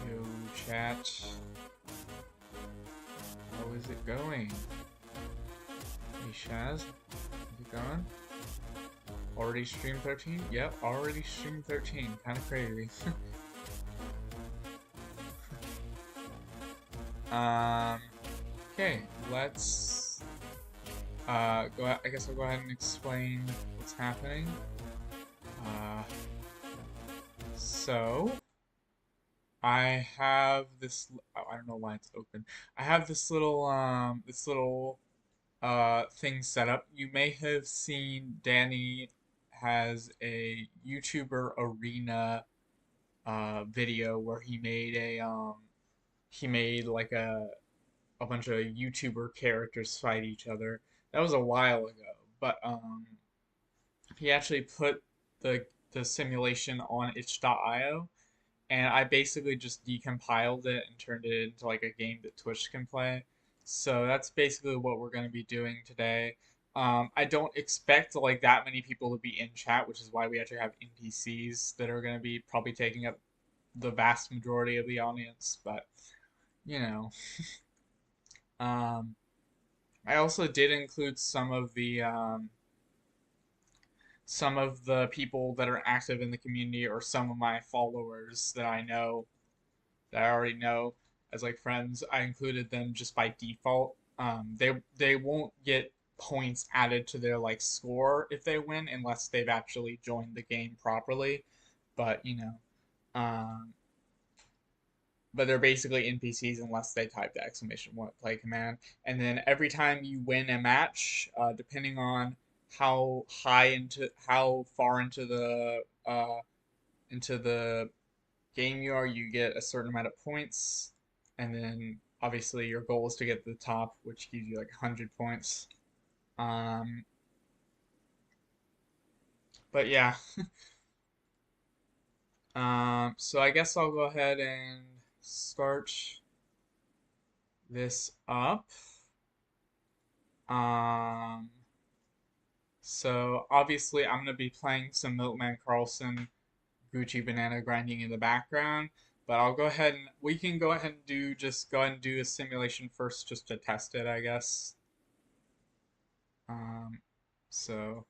Yo, chat. How is it going? Hey, Shaz? Is it going? Already stream 13? Yep, already stream 13. Kind of crazy. Okay, let's go. I guess I'll go ahead and explain what's happening. So I have this. Oh, I don't know why it's open. I have this little thing set up. You may have seen Danny has a YouTuber arena video where he made like a bunch of YouTuber characters fight each other. That was a while ago, but he actually put the simulation on itch.io, and I basically just decompiled it and turned it into like a game that Twitch can play. So that's basically what we're going to be doing today. I don't expect like that many people to be in chat, which is why we actually have NPCs that are going to be probably taking up the vast majority of the audience. But you know, um, I also did include some of the people that are active in the community or some of my followers that I know that I already know as like friends. I included them just by default. They won't get points added to their like score if they win unless they've actually joined the game properly. But but they're basically NPCs unless they type the exclamation point play command. And then every time you win a match, depending on how far into the game you are, you get a certain amount of points. And then obviously your goal is to get to the top, which gives you like 100 points. But yeah. So I guess I'll go ahead and start this up. Um, so obviously I'm gonna be playing some Milkman Karlson Gucci Banana grinding in the background, but we can go ahead and go ahead and do a simulation first just to test it, I guess. Um, so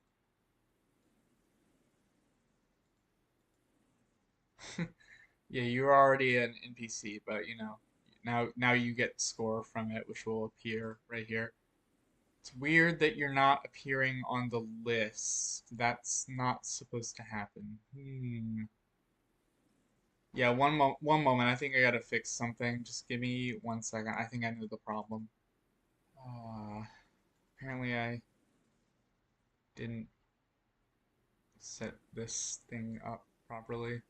yeah, you're already an NPC, but now you get score from it, which will appear right here. It's weird that you're not appearing on the list. That's not supposed to happen. Yeah, one moment. I think I gotta fix something. Just give me 1 second. I think I know the problem. Uh, Apparently I didn't set this thing up properly.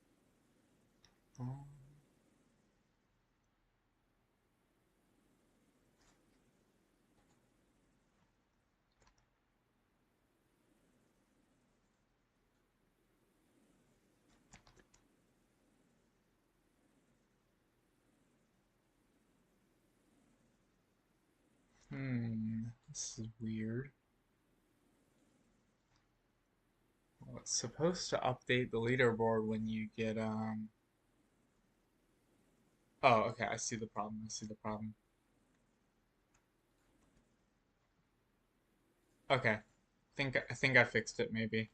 Um, this is weird. Well, it's supposed to update the leaderboard when you get Oh, okay. I see the problem. I see the problem. Okay. I think I fixed it maybe.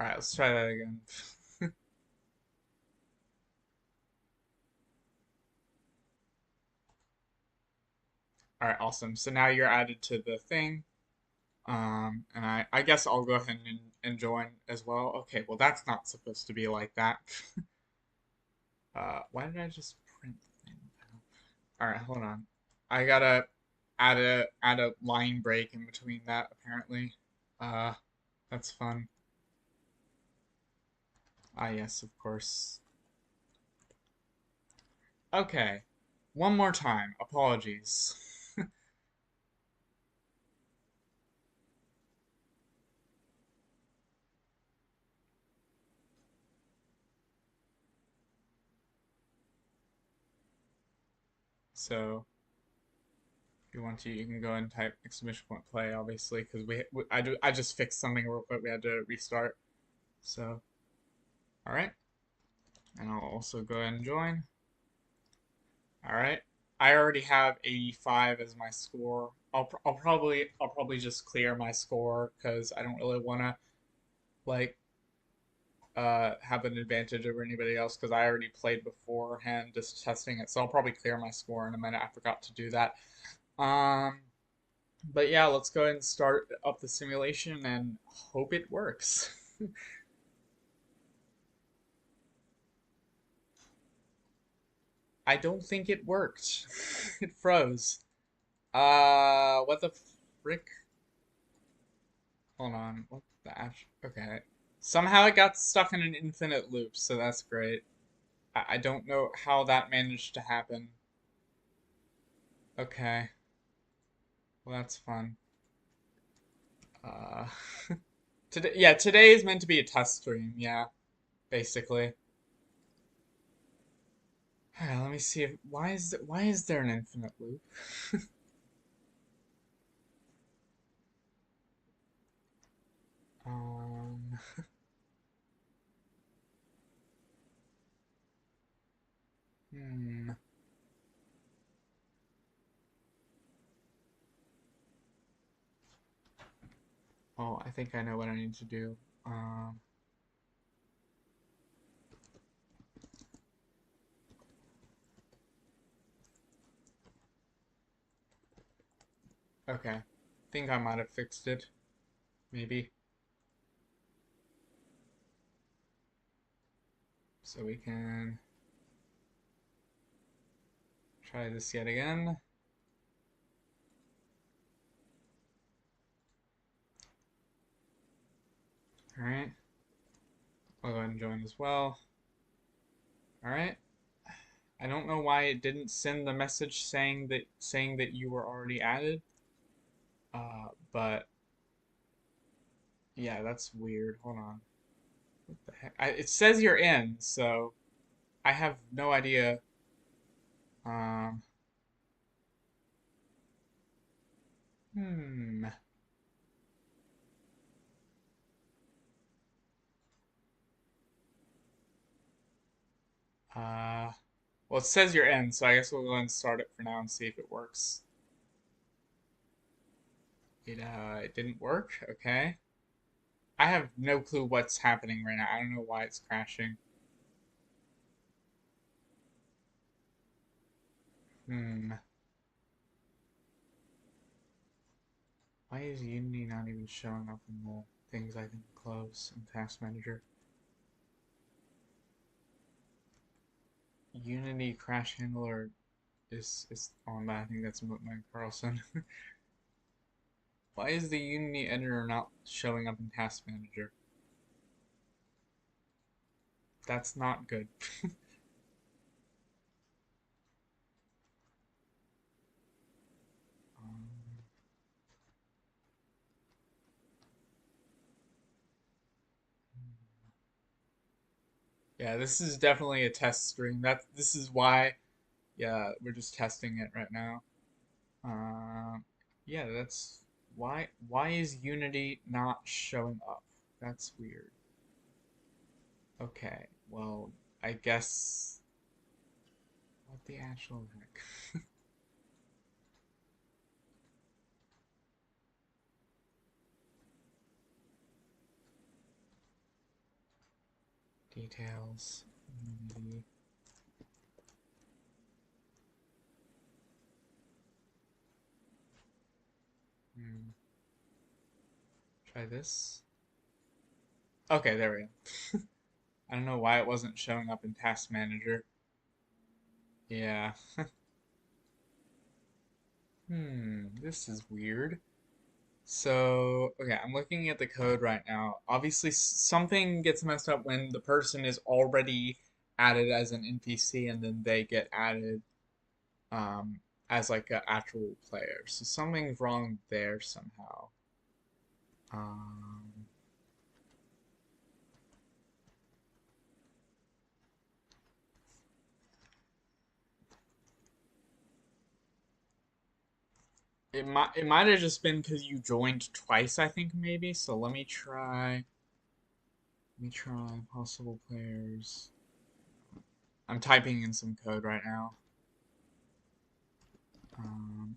All right, let's try that again. All right, awesome. So now you're added to the thing. And I guess I'll go ahead and join as well. Okay, well that's not supposed to be like that. Why did I just print the thing? All right, hold on. I gotta add a line break in between that apparently. Uh, that's fun. Ah, yes, of course. Okay, one more time. Apologies. So, if you want to, you can go and type exclamation point play, obviously, because I just fixed something real quick. We had to restart. So, all right, and I'll also go ahead and join. All right, I already have 85 as my score. I'll probably just clear my score because I don't really want to like have an advantage over anybody else because I already played beforehand just testing it. So I'll probably clear my score in a minute. I forgot to do that. Um, but yeah, let's go ahead and start up the simulation and hope it works. I don't think it worked. It froze. What the frick? Hold on. What the ash? Okay. Somehow it got stuck in an infinite loop, so that's great. I don't know how that managed to happen. Okay. Well, that's fun. Uh, today is meant to be a test stream, yeah, basically. Alright, let me see if why is there an infinite loop? Um, hmm. Oh, I think I know what I need to do. Um, okay. Think I might have fixed it, maybe. So we can try this yet again. All right. I'll go ahead and join as well. All right. I don't know why it didn't send the message saying that you were already added. But yeah, that's weird. Hold on. What the heck? It says you're in, so I have no idea. Um, hmm. Uh, well, it says you're in, so I guess we'll go and start it for now and see if it works. It didn't work. Okay. I have no clue what's happening right now. I don't know why it's crashing. Hmm. Why is Unity not even showing up in the things I can close in Task Manager. Unity Crash Handler is on that. I think that's Milkman Karlson. Why is the Unity editor not showing up in Task Manager? That's not good. um, yeah, this is definitely a test stream. This is why. Yeah, we're just testing it right now. Yeah, that's why. Why is Unity not showing up? That's weird. Okay, well, I guess. What the actual heck? Details. Unity. Hmm. Try this. Okay, there we go. I don't know why it wasn't showing up in Task Manager. Yeah. This is weird. So, okay, I'm looking at the code right now. Obviously, something gets messed up when the person is already added as an NPC and then they get added um, as like an actual player. So something's wrong there somehow. Um, it might have just been because you joined twice, I think maybe. So let me try. Let me try possible players. I'm typing in some code right now. Um,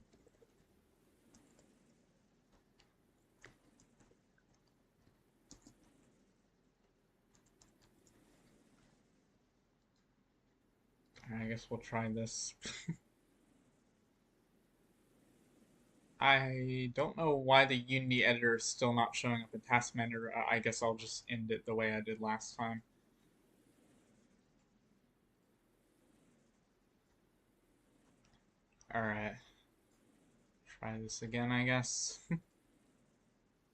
I guess we'll try this. I don't know why the Unity editor is still not showing up in Task Manager. I guess I'll just end it the way I did last time. Alright, try this again, I guess.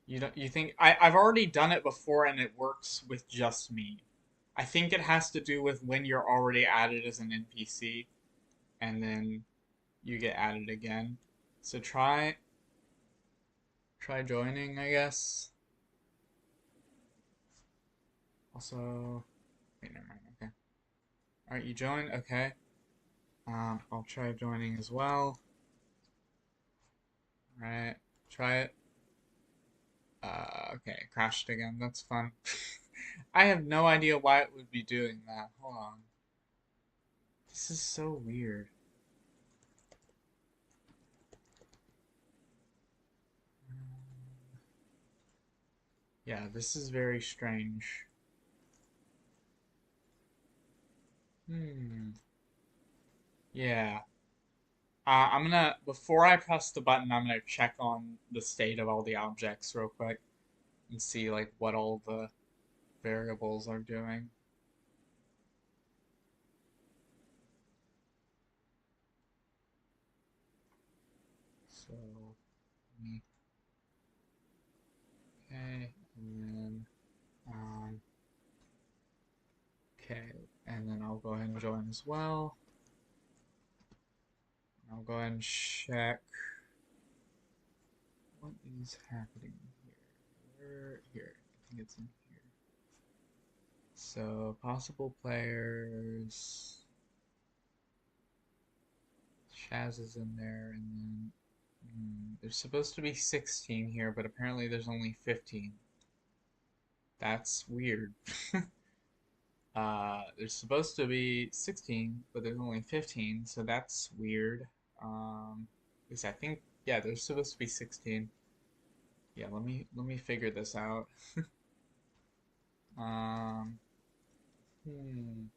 You think I've already done it before and it works with just me. I think it has to do with when you're already added as an NPC and then you get added again. So try joining, I guess. Also, wait, never mind. Okay. All right, you joined. Okay. I'll try joining as well. All right, try it. Okay, it crashed again. That's fun. I have no idea why it would be doing that. Hold on. This is so weird. Yeah, this is very strange. Hmm. Yeah. Before I press the button, I'm gonna check on the state of all the objects real quick and see like what all the variables are doing. So, me- okay, and then, okay, and then I'll go ahead and join as well. I'll go ahead and check what is happening here. Here, I think it's in here. So, possible players. Shaz is in there, and then there's supposed to be 16 here, but apparently there's only 15. That's weird. There's supposed to be 16, but there's only 15, so that's weird. At least I think, yeah, there's supposed to be 16. Yeah, let me figure this out. Um, hmm.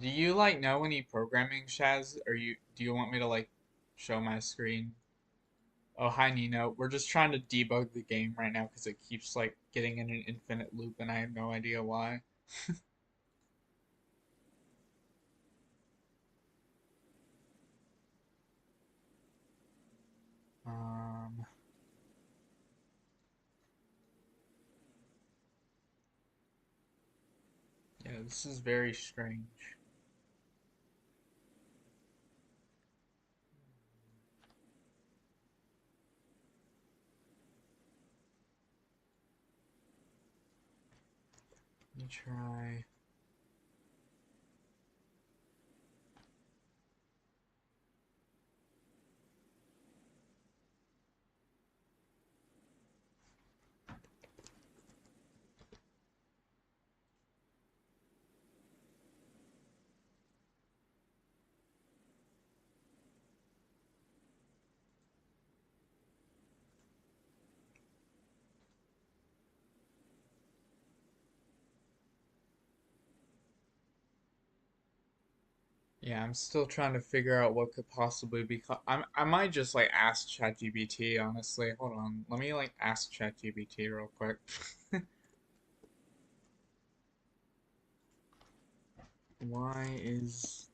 Do you like know any programming, Shaz? Or do you want me to like show my screen? Oh, hi Nino. We're just trying to debug the game right now because it keeps like getting in an infinite loop and I have no idea why. Um, yeah, this is very strange. Let me try. Yeah, I'm still trying to figure out what could possibly be. I might just like ask ChatGPT, honestly. Hold on. Let me like ask ChatGPT real quick. Why is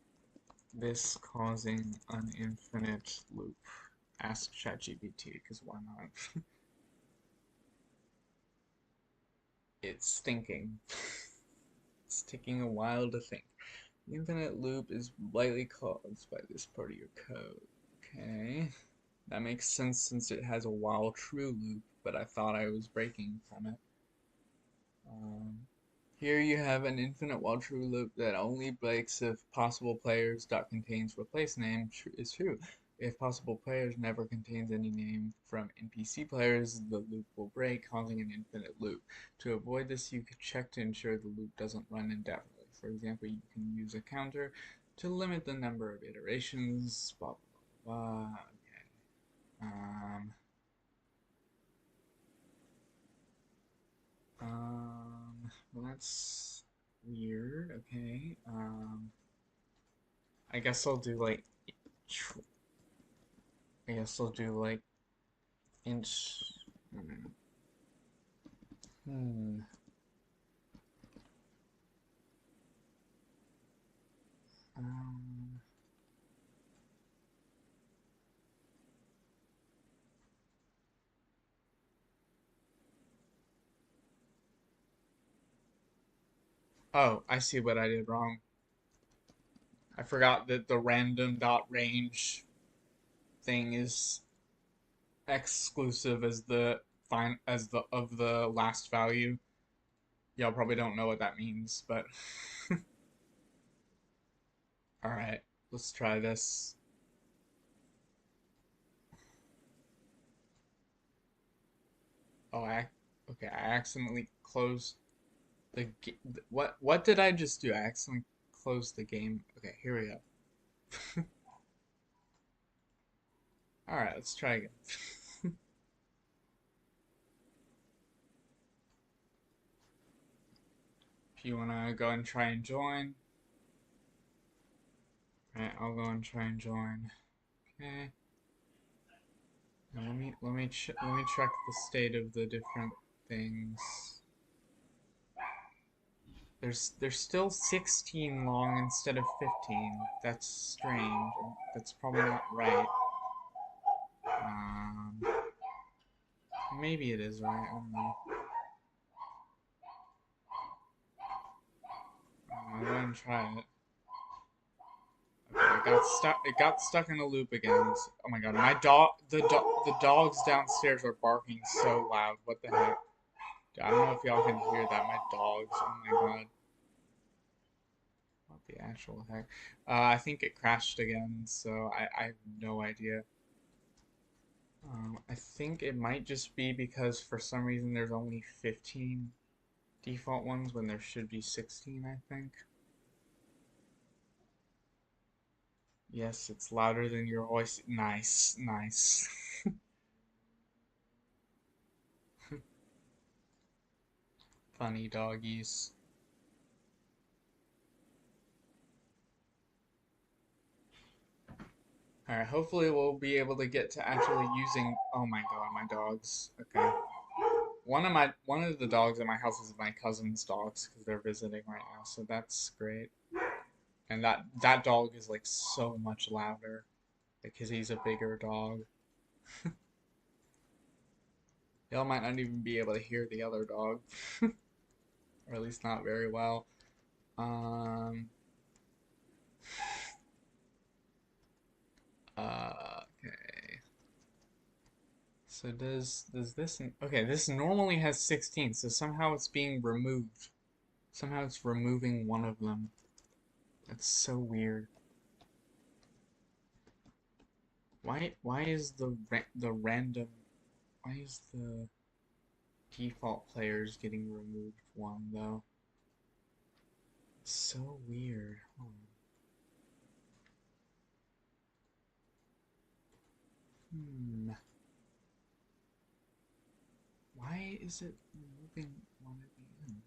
this causing an infinite loop? Ask ChatGPT, because why not? It's thinking. It's taking a while to think. The infinite loop is likely caused by this part of your code. Okay. That makes sense since it has a while true loop, but I thought I was breaking from it. Um, Here you have an infinite while true loop that only breaks if possible players dot contains replace name is true. If possible players never contains any name from NPC players, the loop will break, causing an infinite loop. To avoid this, you could check to ensure the loop doesn't run indefinitely. For example, you can use a counter to limit the number of iterations, blah blah blah. Okay. Well, that's weird. Okay. I guess I'll do like, I guess I'll do like inch. Hmm. Hmm. Um, oh, I see what I did wrong. I forgot that the random dot range thing is exclusive as the fine as the of the last value. Y'all probably don't know what that means, but all right, let's try this. Oh, okay. I accidentally closed what did I just do? I accidentally closed the game. Okay, here we go. All right, let's try again. If you wanna go and try and join, all right, I'll go and try and join. Okay. Now let me check the state of the different things. There's still 16 long instead of 15. That's strange. That's probably not right. Um, Maybe it is right. I don't know. I'll go and try it. Okay, it got stuck in a loop again. Oh my god, the dogs downstairs are barking so loud. What the heck? I don't know if y'all can hear that. My dogs. Oh my god. What the actual heck? I think it crashed again, so I have no idea. I think it might just be because for some reason there's only 15 default ones when there should be 16, I think. Yes, it's louder than your voice. Nice, nice. Funny doggies. Alright, hopefully we'll be able to get to actually using. Oh my god, my dogs. Okay. One of the dogs in my house is my cousin's dogs because they're visiting right now, so that's great. And that dog is like so much louder because he's a bigger dog. Y'all might not even be able to hear the other dog, or at least not very well. Um. Okay. So does this okay? This normally has 16, so somehow it's being removed. Somehow it's removing one of them. That's so weird. Why is the random why is the default players getting removed one though? It's so weird. Hold on. Hmm. Why is it removing one at the end?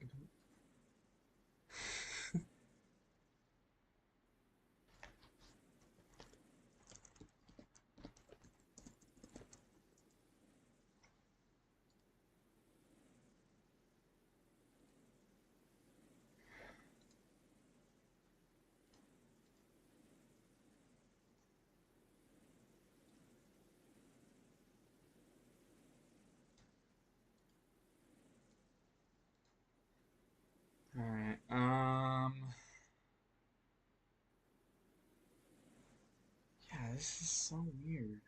I don't- Alright, yeah, this is so weird.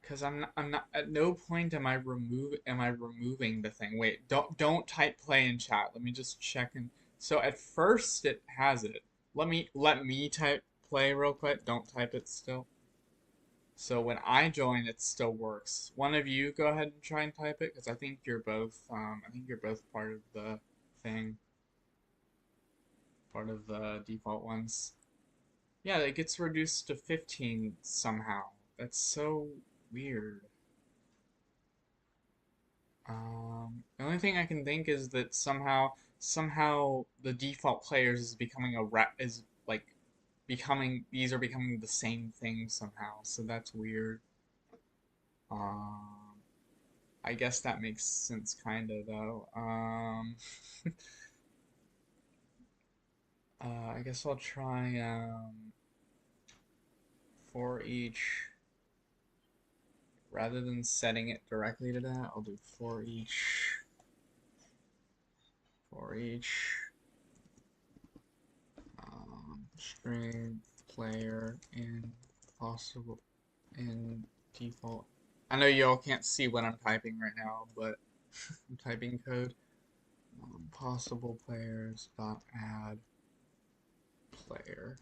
Cause I'm not at no point am I removing the thing. Wait, don't type play in chat. Let me just check and so at first it has it. Let me type play real quick. Don't type it still. So when I join, it still works. One of you go ahead and try and type it, because I think you're both part of the thing, part of the default ones. Yeah, it gets reduced to 15 somehow. That's so weird. The only thing I can think is that somehow the default players is becoming a rep is like becoming these are becoming the same thing somehow. So that's weird. Um, I guess that makes sense, kind of though. I guess I'll try for each rather than setting it directly to that. I'll do for each string player in possible in default. I know y'all can't see what I'm typing right now, but I'm typing code. Possible players dot add player.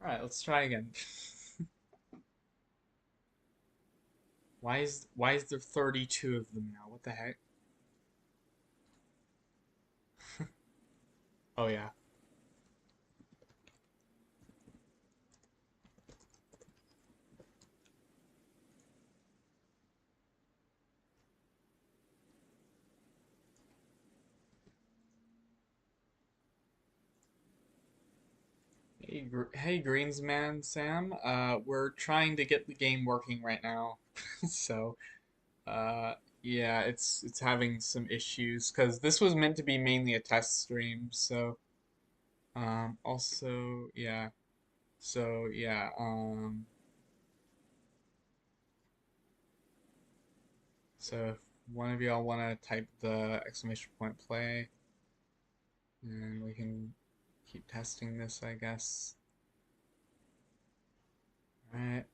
All right, let's try again. Why is there 32 of them now? What the heck? Oh yeah. Hey Greensman Sam. We're trying to get the game working right now. So, uh, yeah, it's having some issues because this was meant to be mainly a test stream. So, also, yeah. So, yeah. So if one of y'all want to type the exclamation point play, and we can keep testing this, I guess. All right.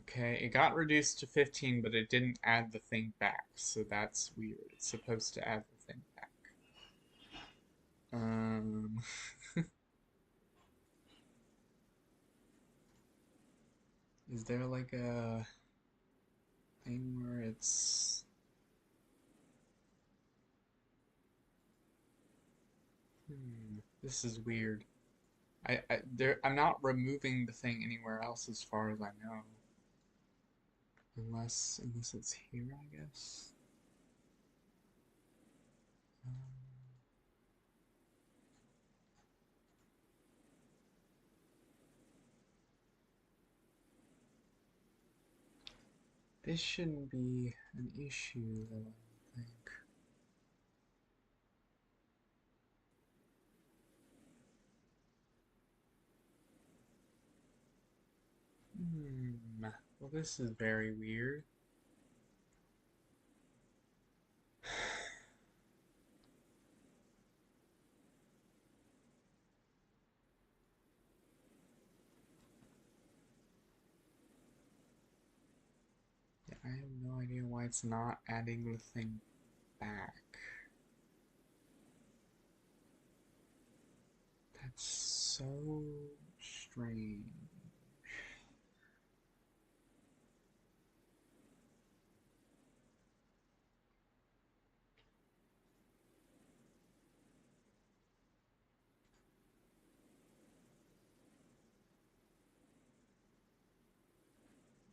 Okay, it got reduced to 15, but it didn't add the thing back, so that's weird. It's supposed to add the thing back. Um, is there like a thing where it's this is weird. I'm not removing the thing anywhere else as far as I know. Unless it's here, I guess. Um, this shouldn't be an issue, though, I don't think. Well, this is very weird. Yeah, I have no idea why it's not adding the thing back. That's so strange.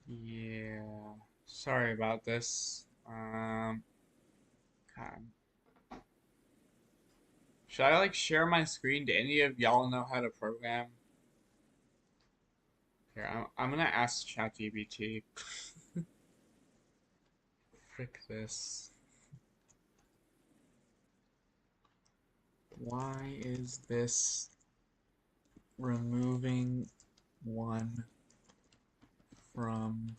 Yeah, sorry about this. God. Should I like share my screen? Do any of y'all know how to program? Here, I'm gonna ask ChatGPT. Frick this. Why is this removing one from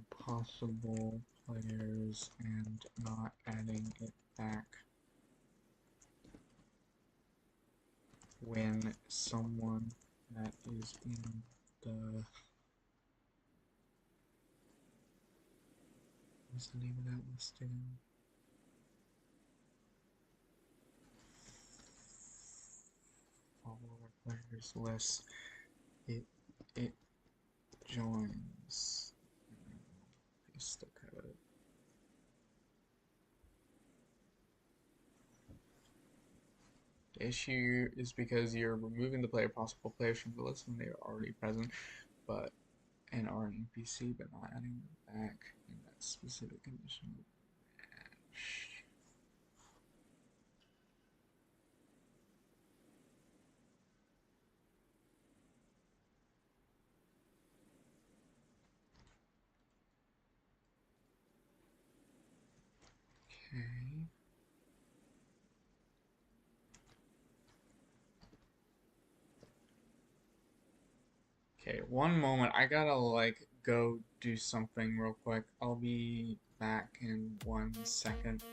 possible players and not adding it back when someone that is in the what's the name of that list again? Follower players list. It joins. Paste the code. The issue is because you're removing the possible players from the list when they are already present, but and are an NPC, but not adding them back in that specific condition. Okay. Okay, one moment. I gotta like go do something real quick. I'll be back in 1 second.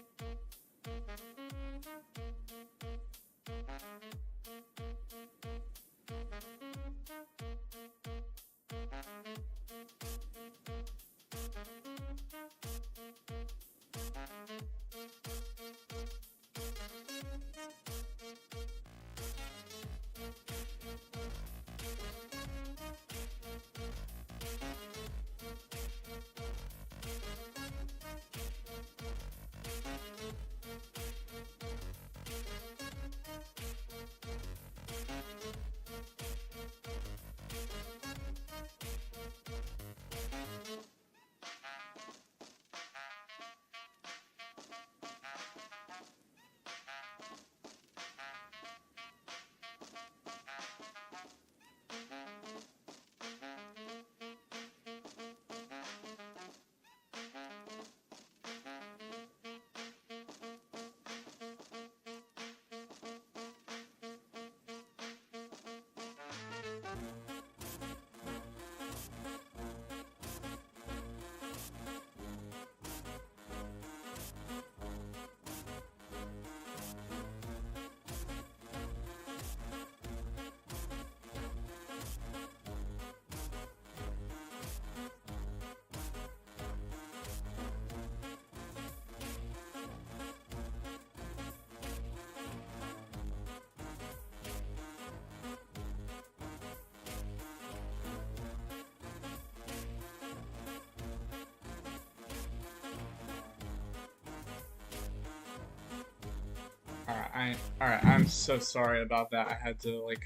Alright, I'm so sorry about that. I had to like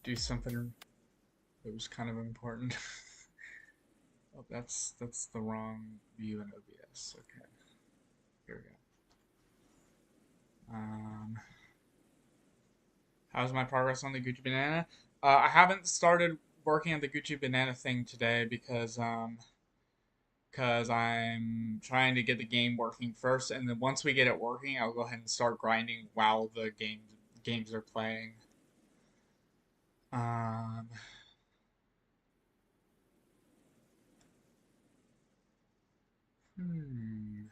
do something that was kind of important. That's the wrong view in OBS. Okay, here we go. How's my progress on the Gucci Banana? I haven't started working on the Gucci Banana thing today because I'm trying to get the game working first, and then once we get it working, I'll go ahead and start grinding while the games are playing. Um, hmm.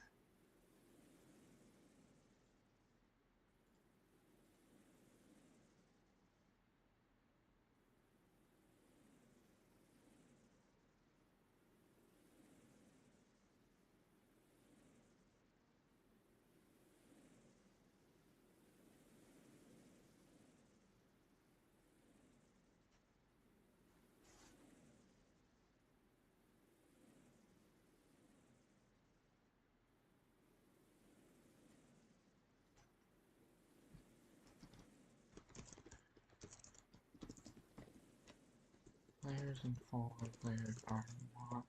Players and follower players are not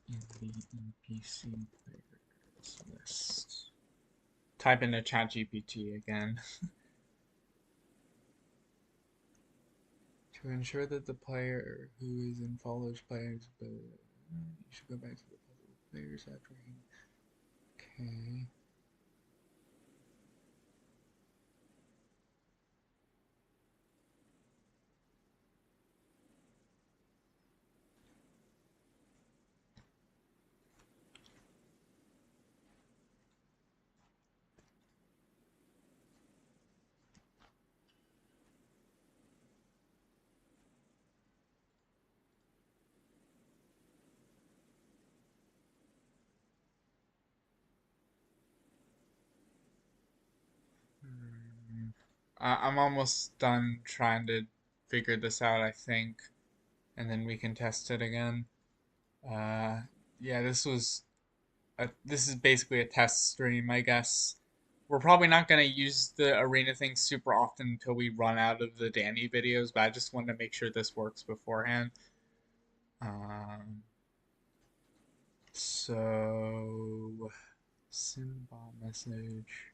in the NPC players list. Type into ChatGPT again. To ensure that the player who is in follows players, but you should go back to the players after he. Okay. Hmm. I'm almost done trying to figure this out, I think, and then we can test it again. Uh, yeah, this is basically a test stream, I guess. We're probably not gonna use the arena thing super often until we run out of the Danny videos, but I just wanted to make sure this works beforehand. Um, so symbol message.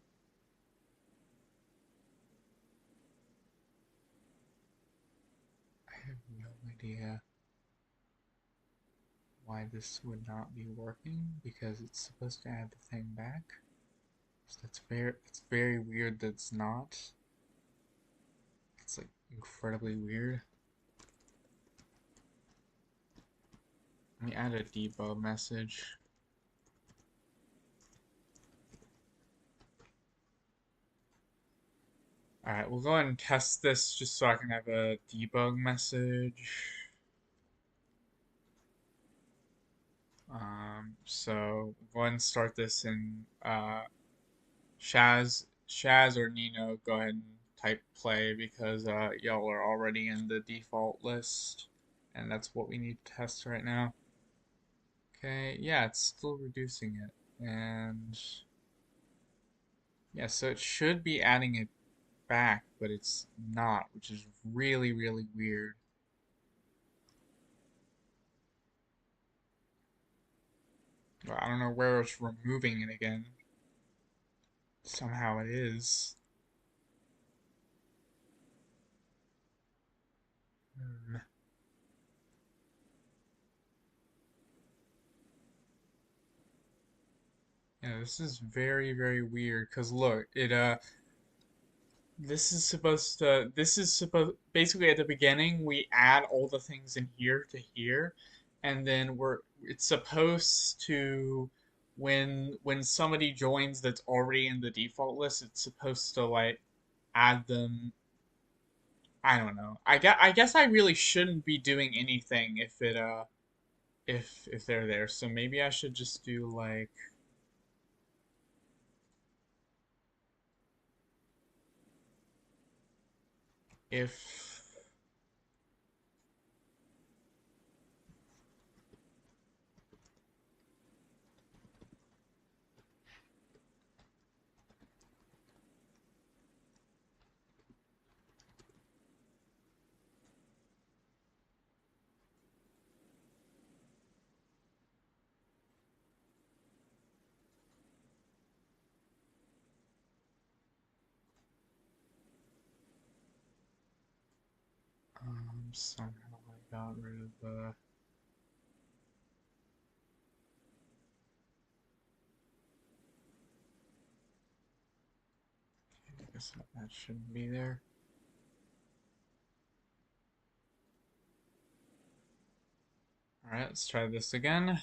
I have no idea why this would not be working because it's supposed to add the thing back. So it's very weird that it's not. It's like incredibly weird. Let me add a debug message. Alright, we'll go ahead and test this just so I can have a debug message. So we'll go ahead and start this in Shaz or Nino, go ahead and type play because y'all are already in the default list, and that's what we need to test right now. Okay, yeah, it's still reducing it, and yeah, so it should be adding it back, but it's not, which is really, really weird. Well, I don't know where it's removing it again. Somehow it is. Hmm. Yeah, this is very, very weird. Cause look, this is supposed, basically at the beginning, we add all the things in here to here, and then it's supposed to, when somebody joins that's already in the default list, it's supposed to like add them. I don't know. I guess I really shouldn't be doing anything if they're there. So maybe I should just do like if Somehow I got rid of the... I guess that shouldn't be there. Alright, let's try this again.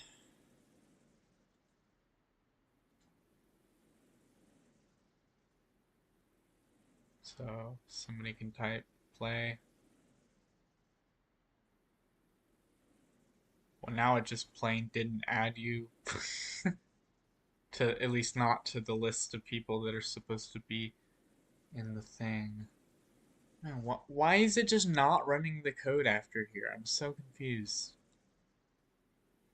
So somebody can type play. Well, now it just plain didn't add you to, at least not to the list of people that are supposed to be in the thing. Man, why is it just not running the code after here? I'm so confused.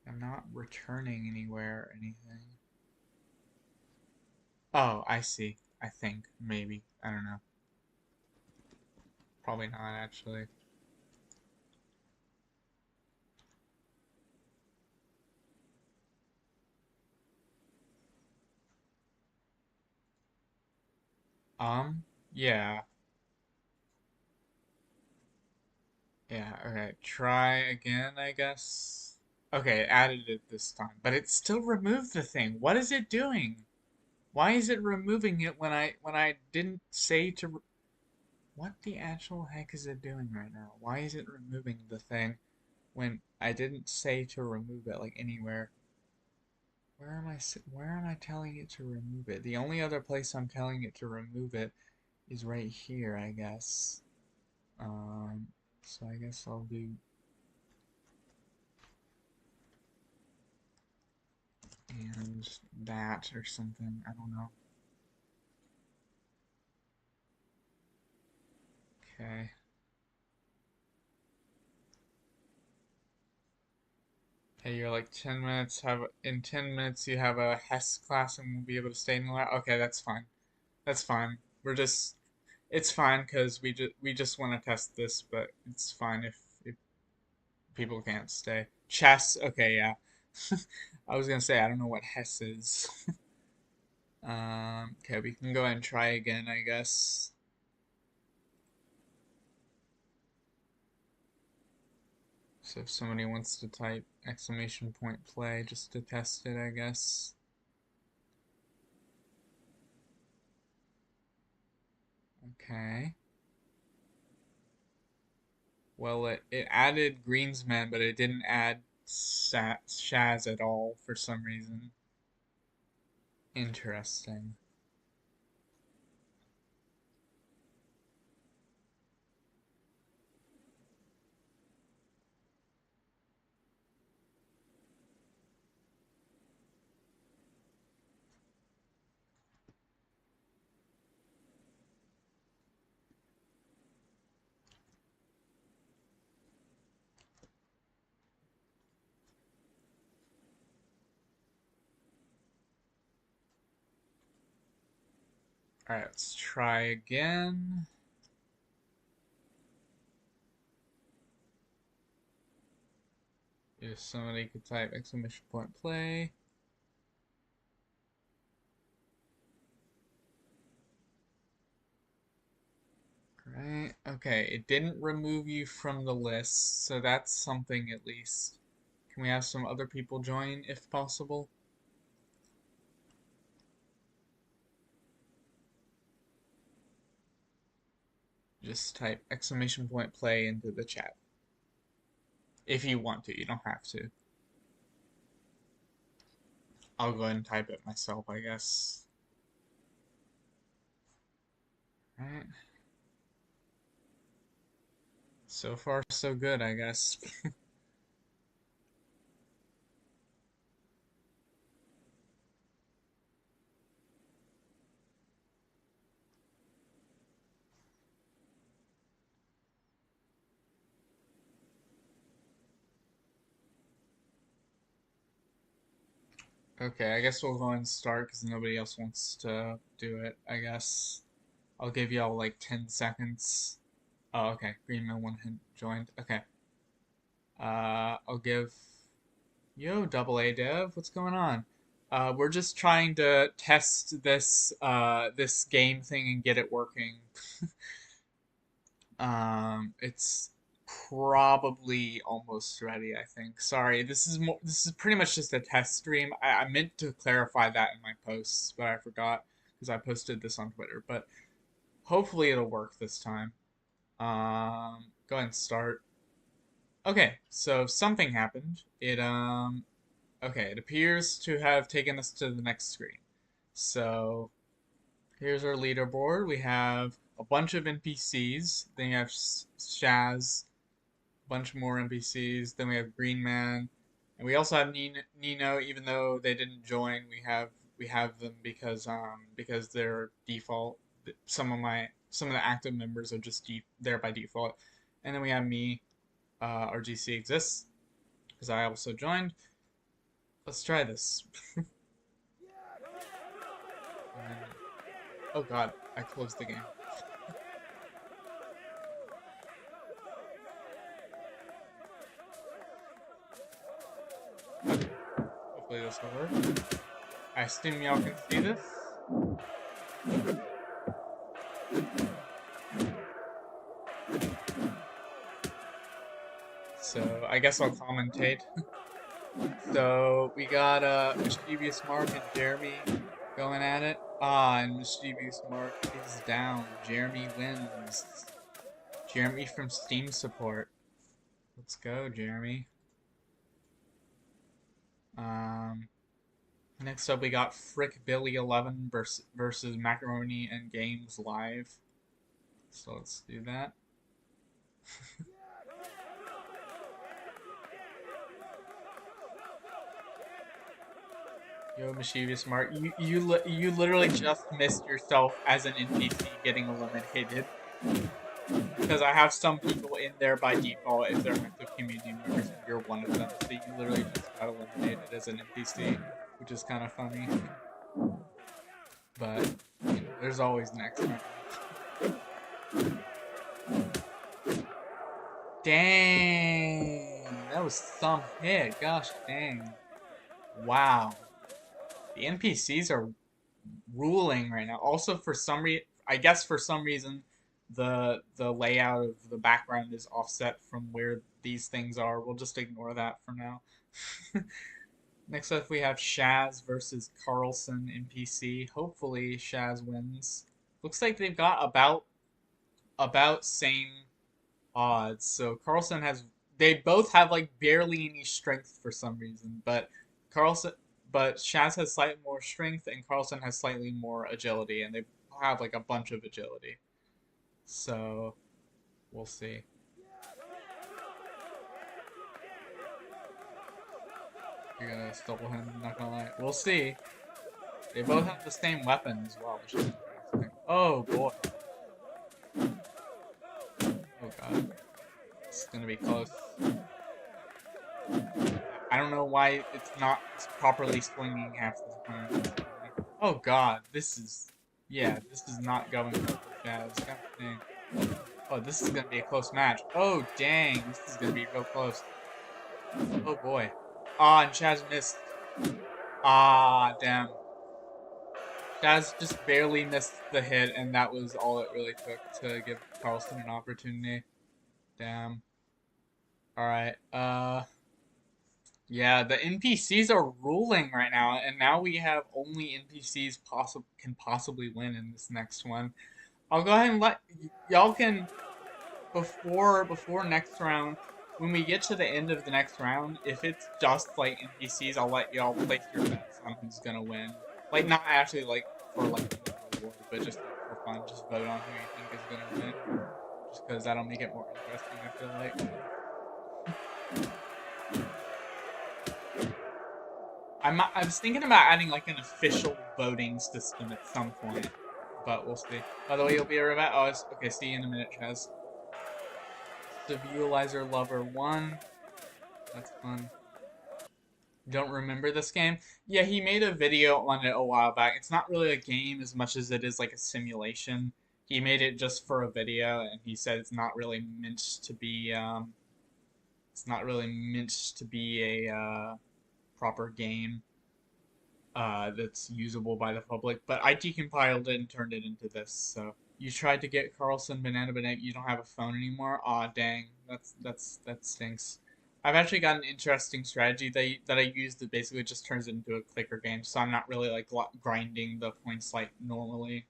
I'm not returning anywhere or anything. Oh, I see. I think. Maybe. I don't know. Probably not, actually. Yeah. Yeah, okay. Try again, I guess. Okay, it added it this time, but it still removed the thing. What is it doing? Why is it removing it when I didn't say to what the actual heck is it doing right now? Why is it removing the thing when I didn't say to remove it like anywhere? Where am I telling it to remove it? The only other place I'm telling it to remove it is right here, I guess. Um, so I guess I'll do and that or something. I don't know. Okay. Hey, you're like 10 minutes. In 10 minutes you have a Hess class and we'll be able to stay in the lab. Okay, that's fine. That's fine. It's fine because we just want to test this, but it's fine if people can't stay. Chess. Okay, yeah. I was gonna say I don't know what Hess is. Okay, we can go ahead and try again, I guess. So if somebody wants to type exclamation point play just to test it, I guess. Okay. Well, it added Greensman, but it didn't add Shaz at all for some reason. Interesting. Alright, let's try again. If somebody could type exclamation point play. Right. Okay, it didn't remove you from the list, so that's something at least. Can we have some other people join if possible? Just type exclamation point play into the chat. If you want to, you don't have to. I'll go ahead and type it myself, I guess. Alright. So far, so good, I guess. Okay, I guess we'll go and start because nobody else wants to do it, I guess. I'll give y'all like 10 seconds. Oh, okay. Green Mill 1 had joined. Okay. I'll give... Yo, double A dev, what's going on? We're just trying to test this game thing and get it working. It's probably almost ready, I think. Sorry, this is pretty much just a test stream. I meant to clarify that in my posts, but I forgot because I posted this on Twitter. But hopefully it'll work this time. Go ahead and start. Okay, so something happened. Okay, it appears to have taken us to the next screen. So here's our leaderboard. We have a bunch of NPCs. Then you have Shaz, a bunch more NPCs. Then we have Green Man, and we also have Nino. Even though they didn't join, we have them because they're default. Some of the active members are just there by default. And then we have me. RGC exists because I also joined. Let's try this. And, oh god, I closed the game. Okay, hopefully this will work. I assume y'all can see this. So I guess I'll commentate. So we got Mischievous Mark and Jeremy going at it. And Mischievous Mark is down. Jeremy wins. Jeremy from Steam support. Let's go, Jeremy. Next up we got Frick Billy 11 versus Macaroni and Games Live. So let's do that. Yo, Mischievous Mark, you literally just missed yourself as an NPC getting eliminated. Because I have some people in there by default if they're active community members, and you're one of them. So you literally just got eliminated as an NPC, which is kind of funny. But you know, there's always next round. Dang, that was some hit. Gosh dang. Wow. The NPCs are ruling right now. Also, I guess for some reason, the layout of the background is offset from where these things are. We'll just ignore that for now. Next up, we have Shaz versus Karlson NPC. Hopefully, Shaz wins. Looks like they've got about same odds. So they both have like barely any strength for some reason, but Shaz has slightly more strength and Karlson has slightly more agility, and they have like a bunch of agility. So we'll see. You're gonna double him, not gonna lie. We'll see. They both have the same weapon as well, which is interesting. Oh boy. Oh god. This is gonna be close. I don't know why it's not properly swinging half the time. Oh god, this is not going well for Shaz. God dang. Oh, this is gonna be a close match. Oh dang, this is gonna be real close. Oh boy. Ah, and Shaz missed. Ah, damn. Shaz just barely missed the hit, and that was all it really took to give Karlson an opportunity. Damn. Alright, yeah, the NPCs are ruling right now, and now we have only NPCs can possibly win in this next one. I'll go ahead and let y'all can before next round. When we get to the end of the next round, if it's just like NPCs, I'll let y'all place your bets on who's gonna win. Like not actually like for like a reward, but just like, for fun. Just vote on who you think is gonna win. Just because that'll make it more interesting. I feel like. I was thinking about adding like an official voting system at some point, but we'll see. By the way, you'll be right back. Oh, okay. See you in a minute, Chaz. The Visualizer Lover 1. That's fun. Don't remember this game? Yeah, he made a video on it a while back. It's not really a game as much as it is like a simulation. He made it just for a video, and he said it's not really meant to be. It's not really meant to be a proper game that's usable by the public. But I decompiled it and turned it into this. So You tried to get Carlson banana, but you don't have a phone anymore. Aw, dang. That stinks. I've actually got an interesting strategy that I use that basically just turns it into a clicker game, so I'm not really like grinding the points like normally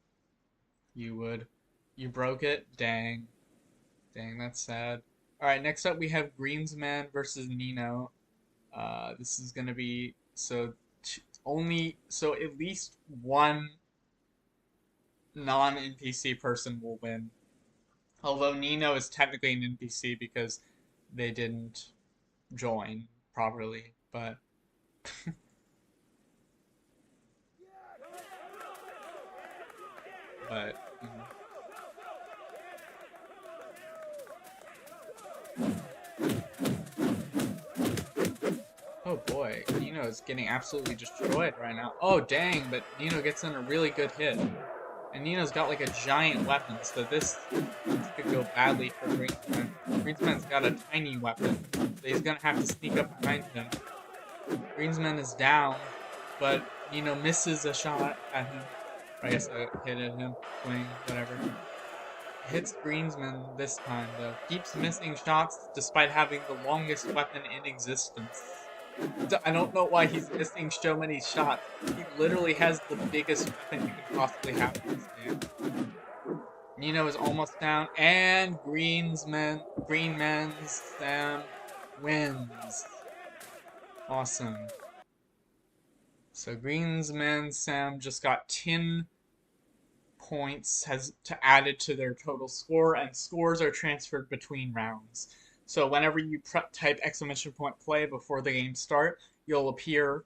you would. You broke it? Dang. Dang, that's sad. Alright, next up we have Greensman versus Nino. This is gonna be so at least one non-NPC person will win. Although Nino is technically an NPC because they didn't join properly, but you know. Oh boy, Nino is getting absolutely destroyed right now. Oh dang, but Nino gets in a really good hit. And Nino's got like a giant weapon, so this could go badly for Greensman. Greensman's got a tiny weapon, so he's gonna have to sneak up behind him. Greensman is down, but Nino misses a shot at him. Or I guess a hit at him, swing, whatever. Hits Greensman this time though. Keeps missing shots despite having the longest weapon in existence. I don't know why he's missing so many shots. He literally has the biggest weapon you can possibly have in this game. Nino is almost down, and Greenman's Sam wins. Awesome. So Greensman Sam just got 10 points has to added to their total score, and scores are transferred between rounds. So whenever you type exclamation point play before the game start, you'll appear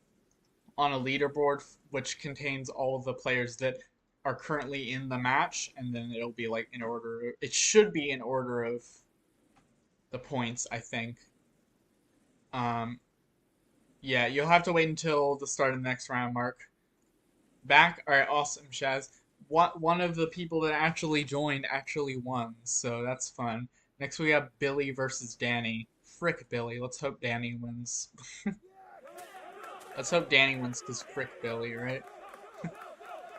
on a leaderboard which contains all of the players that are currently in the match, and then it'll be like in order. It should be in order of the points, I think. Yeah, you'll have to wait until the start of the next round, Mark. Back, all right, awesome, Shaz. One of the people that actually joined actually won, so that's fun. Next we have Billy versus Danny. Frick Billy. Let's hope Danny wins. Let's hope Danny wins because frick Billy, right?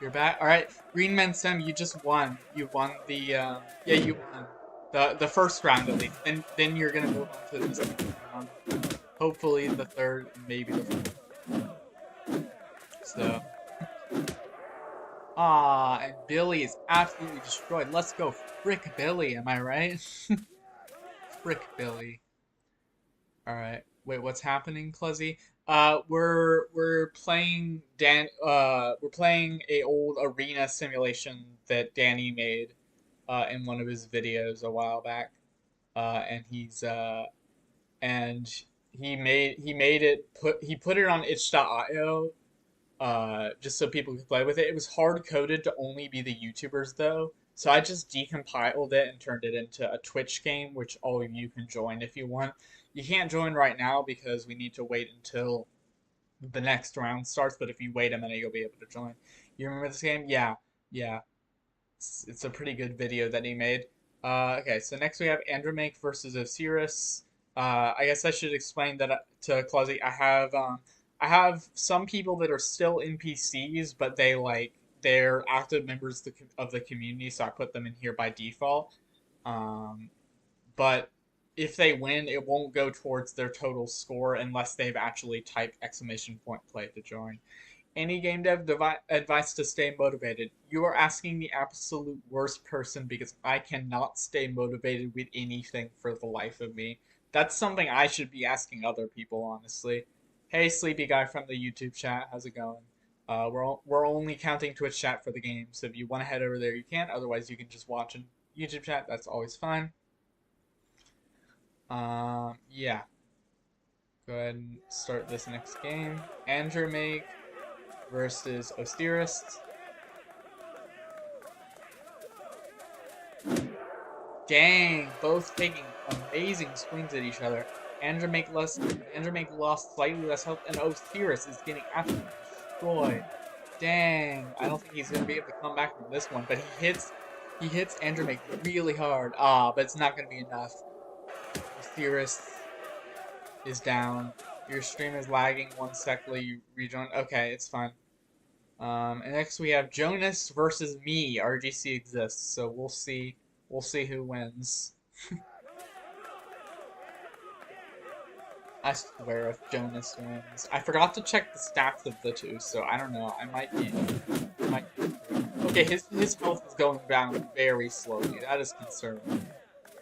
You're back. All right, Greenman Sam, you just won. You won the yeah, you won the first round at least. Then you're gonna move on to the second round. Hopefully the third, maybe the fourth. So. Ah, and Billy is absolutely destroyed. Let's go, frick Billy. Am I right? Frick Billy. All right. Wait, what's happening, Cluzzy? We're playing we're playing a old arena simulation that Danny made, in one of his videos a while back, and and he put it on itch.io, just so people could play with it. It was hard coded to only be the YouTubers though, so I just decompiled it and turned it into a Twitch game, which all of you can join if you want. You can't join right now because we need to wait until the next round starts, but if you wait a minute, you'll be able to join. You remember this game? Yeah, yeah. It's a pretty good video that he made. Okay, so next we have Andromake versus Osiris. I guess I should explain that to Cluzzy. I have some people that are still NPCs, but they're active members of the community, so I put them in here by default. But if they win, it won't go towards their total score unless they've actually typed exclamation point play to join. Any game dev advice to stay motivated? You are asking the absolute worst person because I cannot stay motivated with anything for the life of me. That's something I should be asking other people, honestly. Hey, sleepy guy from the YouTube chat, how's it going? We're only counting Twitch chat for the game, so if you want to head over there, you can. Otherwise, you can just watch in YouTube chat. That's always fine. Yeah. Go ahead and start this next game. Andromake versus Osiris. Dang, both taking amazing swings at each other. Andromake lost slightly less health, and Osiris is getting absolutely destroyed. Dang, I don't think he's gonna be able to come back from this one, but he hits Andromake really hard. Ah, but it's not gonna be enough. Osiris is down. Your stream is lagging 1 sec. You rejoin. Okay, it's fine. And next we have Jonas versus me. RGC exists, so we'll see. We'll see who wins. I swear if Jonas wins. I forgot to check the stats of the two, so I don't know. I might be. Okay, his health is going down very slowly. That is concerning.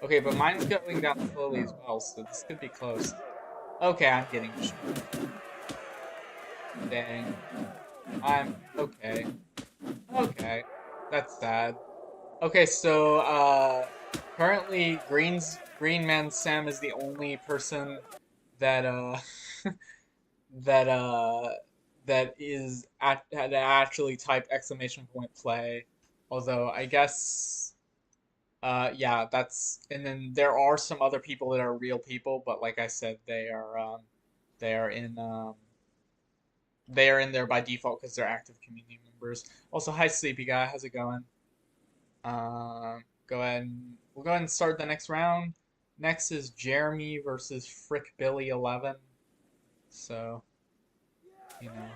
Okay, but mine's going down slowly as well, so this could be close. Okay, I'm getting destroyed. Dang. I'm okay. Okay. That's sad. Okay, so currently Green Man Sam is the only person that that uh that is that actually type exclamation point play. Although I guess yeah, that's and then there are some other people that are real people, but like I said, they are in they are in there by default because they're active community members. Also, hi Sleepy Guy, how's it going? Go ahead and we'll go ahead and start the next round. Next is Jeremy versus Frick Billy 11. So, you know,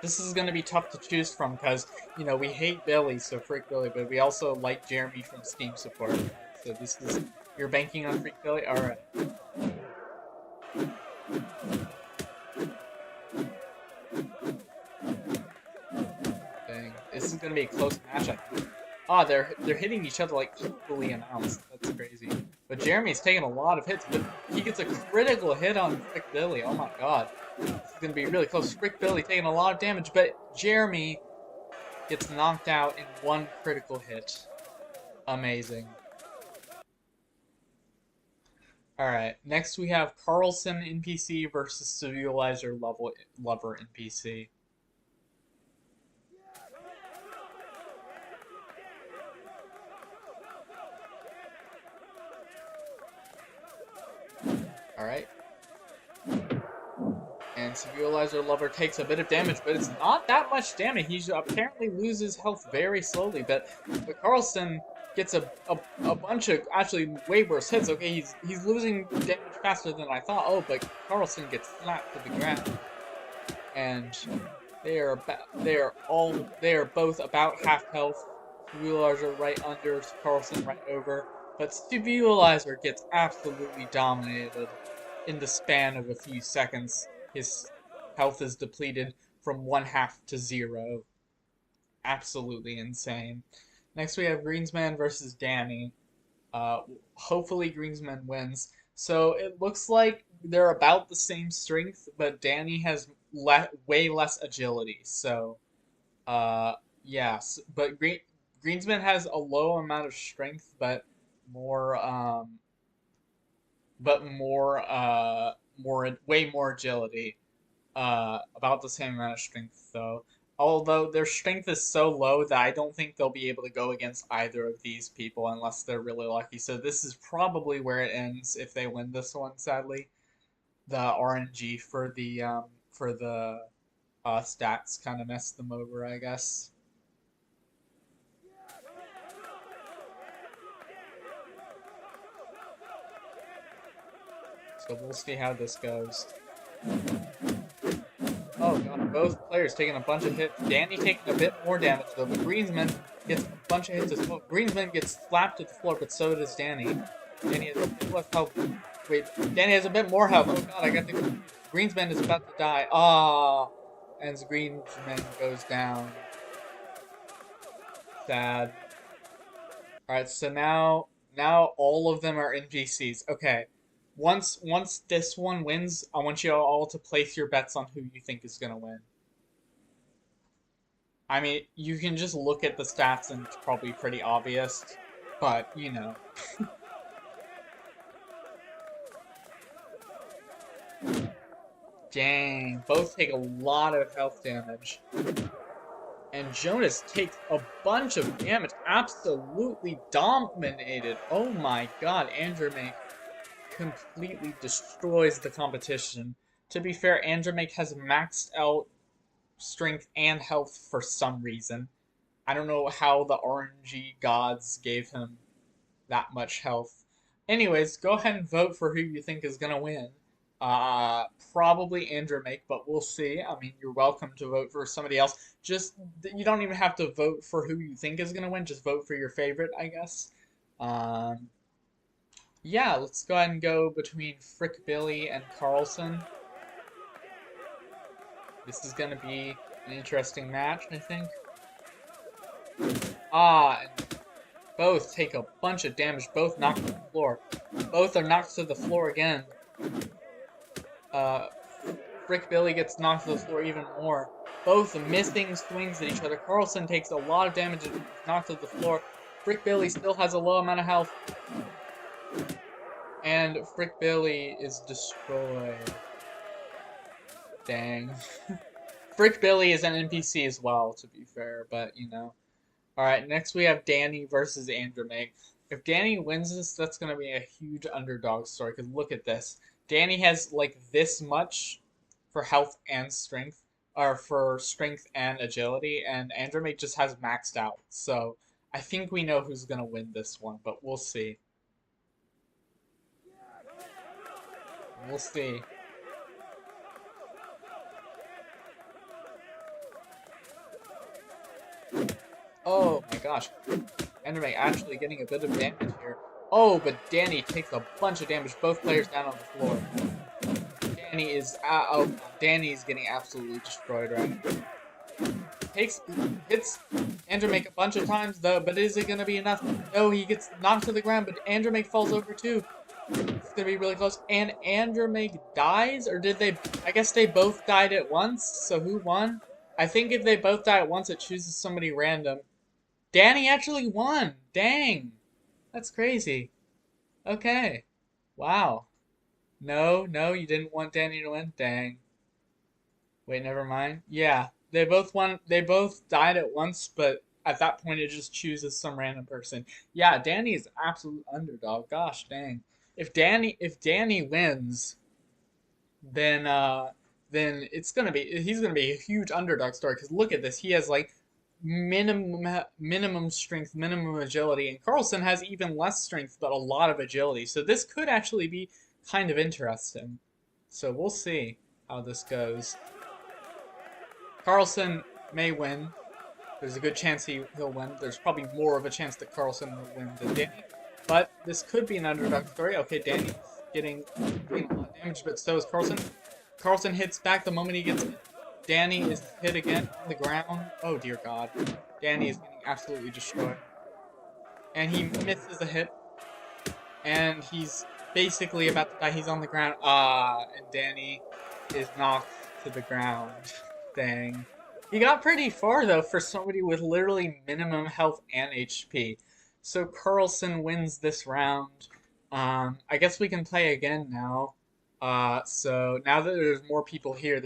this is gonna be tough to choose from because we hate Billy, so Frick Billy, but we also like Jeremy from Steam support. So this is you're banking on Frick Billy. All right. Dang, this is gonna be a close match, I think. Ah, they're hitting each other like equally amounts. That's crazy. But Jeremy's taking a lot of hits, but he gets a critical hit on Frick Billy. Oh my god. This is gonna be really close. Frick Billy taking a lot of damage, but Jeremy gets knocked out in one critical hit. Amazing. Alright, next we have Karlson NPC versus Civilizer Lover NPC. Alright. And Civilizer Lover takes a bit of damage, but it's not that much damage. He apparently loses health very slowly, but Karlson gets a bunch of actually way worse hits. Okay, he's losing damage faster than I thought. Oh, but Karlson gets slapped to the ground, and they are both about half health. Civilizer right under, Karlson right over, but Civilizer gets absolutely dominated in the span of a few seconds. His health is depleted from 1/2 to 0. Absolutely insane. Next we have Greensman versus Danny. Hopefully Greensman wins. So it looks like they're about the same strength, but Danny has way less agility. So, yes, but Greensman has a low amount of strength, but more way more agility. About the same amount of strength though. Although their strength is so low that I don't think they'll be able to go against either of these people unless they're really lucky. So this is probably where it ends if they win this one. Sadly, the RNG for the stats kind of messed them over, I guess. So we'll see how this goes. Oh god, both players taking a bunch of hits. Danny taking a bit more damage though, but Greensman gets a bunch of hits as well. Greensman gets slapped to the floor, but so does Danny. Danny has a bit less health. Wait, Danny has a bit more health. Oh god, I got the Greensman is about to die. Ah, and Greensman goes down. Sad. Alright, so now all of them are NPCs. Okay. Once this one wins, I want you all to place your bets on who you think is gonna win. I mean, you can just look at the stats and it's probably pretty obvious, but you know. Dang, both take a lot of health damage. And Jonas takes a bunch of damage, absolutely dominated. Oh my god, Andromake completely destroys the competition. To be fair, Andromake has maxed out strength and health for some reason. I don't know how the RNG gods gave him that much health. Anyways, go ahead and vote for who you think is gonna win. Uh, Probably Andromache, but we'll see. I mean, you're welcome to vote for somebody else. Just you don't even have to vote for who you think is gonna win. Just vote for your favorite, I guess. Um, yeah, let's go ahead and go between Frick Billy and Karlson. This is gonna be an interesting match, I think. And both take a bunch of damage. Both knocked to the floor. Both are knocked to the floor again. Uh, Frick Billy gets knocked to the floor even more. Both missing swings at each other. Karlson takes a lot of damage and is knocked to the floor. Frick Billy still has a low amount of health. And Frick Billy is destroyed. Dang. Frick Billy is an NPC as well, to be fair, but you know. Alright, next we have Danny versus Andromache. If Danny wins this, that's going to be a huge underdog story, because look at this. Danny has like this much for health and strength, or for strength and agility, and Andromache just has maxed out. So I think we know who's going to win this one, but we'll see. We'll see. Oh my gosh. Andromache actually getting a bit of damage here. Oh, but Danny takes a bunch of damage. Both players down on the floor. Danny is Danny's getting absolutely destroyed right now. Hits Andromache a bunch of times though, but is it gonna be enough? No, he gets knocked to the ground, but Andromache falls over too. It's gonna be really close. And Andromache dies, or did they? I guess they both died at once. So who won? I think if they both die at once, it chooses somebody random. Danny actually won. Dang, that's crazy. Okay, wow. No, no, you didn't want Danny to win? Dang. Wait, never mind. Yeah, they both won. They both died at once, but at that point it just chooses some random person. Yeah, Danny is absolute underdog. Gosh, dang. If Danny wins, then then he's gonna be a huge underdog story. Cause look at this, he has like minimum strength, minimum agility, and Karlson has even less strength but a lot of agility. So this could actually be kind of interesting. So we'll see how this goes. Karlson may win. There's a good chance he'll win. There's probably more of a chance that Karlson will win than Danny. But this could be an underdog story. Okay, Danny's getting a lot of damage, but so is Karlson. Karlson hits back the moment he gets hit. Danny is hit again on the ground. Oh dear God. Danny is getting absolutely destroyed. And he misses a hit. And he's basically about to die. He's on the ground. And Danny is knocked to the ground. Dang. He got pretty far though for somebody with literally minimum health and HP. So Karlson wins this round. I guess we can play again now. So now that there's more people here,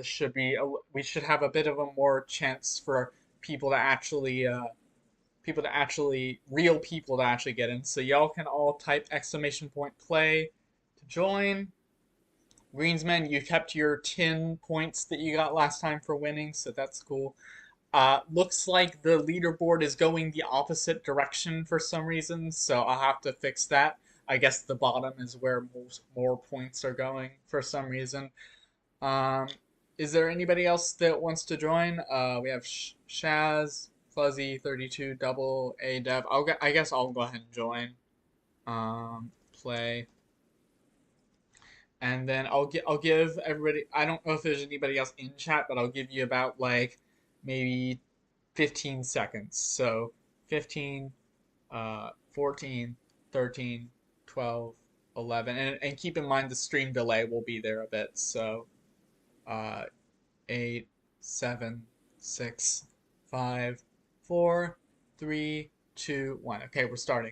we should have a bit of a more chance for people to actually real people to actually get in. So y'all can all type !play to join. Greensman, you kept your 10 points that you got last time for winning, so that's cool. Looks like the leaderboard is going the opposite direction for some reason, so I'll have to fix that. I guess the bottom is where more points are going for some reason. Is there anybody else that wants to join? We have Shaz, Fuzzy, 32, Double, A Dev. I guess I'll go ahead and join. Play. And then I'll give everybody. I don't know if there's anybody else in chat, but I'll give you about like maybe 15 seconds. So 15, 14, 13, 12, 11, and keep in mind the stream delay will be there a bit. So 8, 7, 6, 5, 4, 3, 2, 1. Okay, we're starting.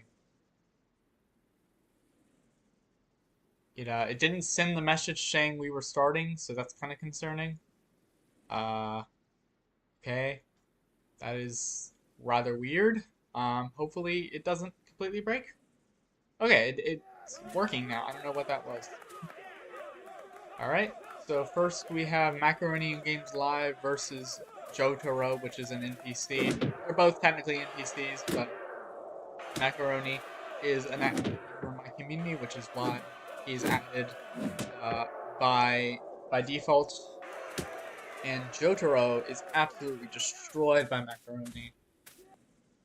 It didn't send the message saying we were starting, so that's kind of concerning. Okay, that is rather weird. Hopefully it doesn't completely break. Okay, it's working now. I don't know what that was. Alright, so first we have Macaroni and Games Live versus Jotaro, which is an NPC. They're both technically NPCs, but Macaroni is an active member of my community, which is why he's added. by default, and Jotaro is absolutely destroyed by Macaroni.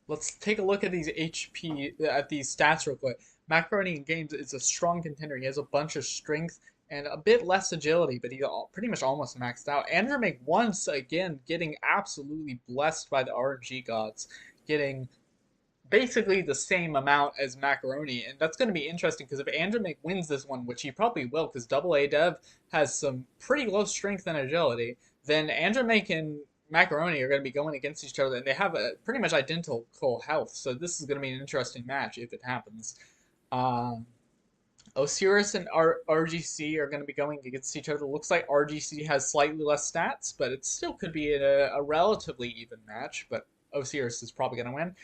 Let's take a look at these stats real quick. Macaroni in games is a strong contender. He has a bunch of strength and a bit less agility, but he's pretty much almost maxed out. Andromaque once again getting absolutely blessed by the RNG gods, getting basically the same amount as Macaroni, and that's going to be interesting because if Andromaque wins this one, which he probably will, because AA Dev has some pretty low strength and agility, then Andromaque and Macaroni are going to be going against each other, and they have a pretty much identical health, so this is going to be an interesting match if it happens. Osiris and RGC are going to be going against each other. Looks like RGC has slightly less stats, but it still could be a relatively even match, but Osiris is probably going to win.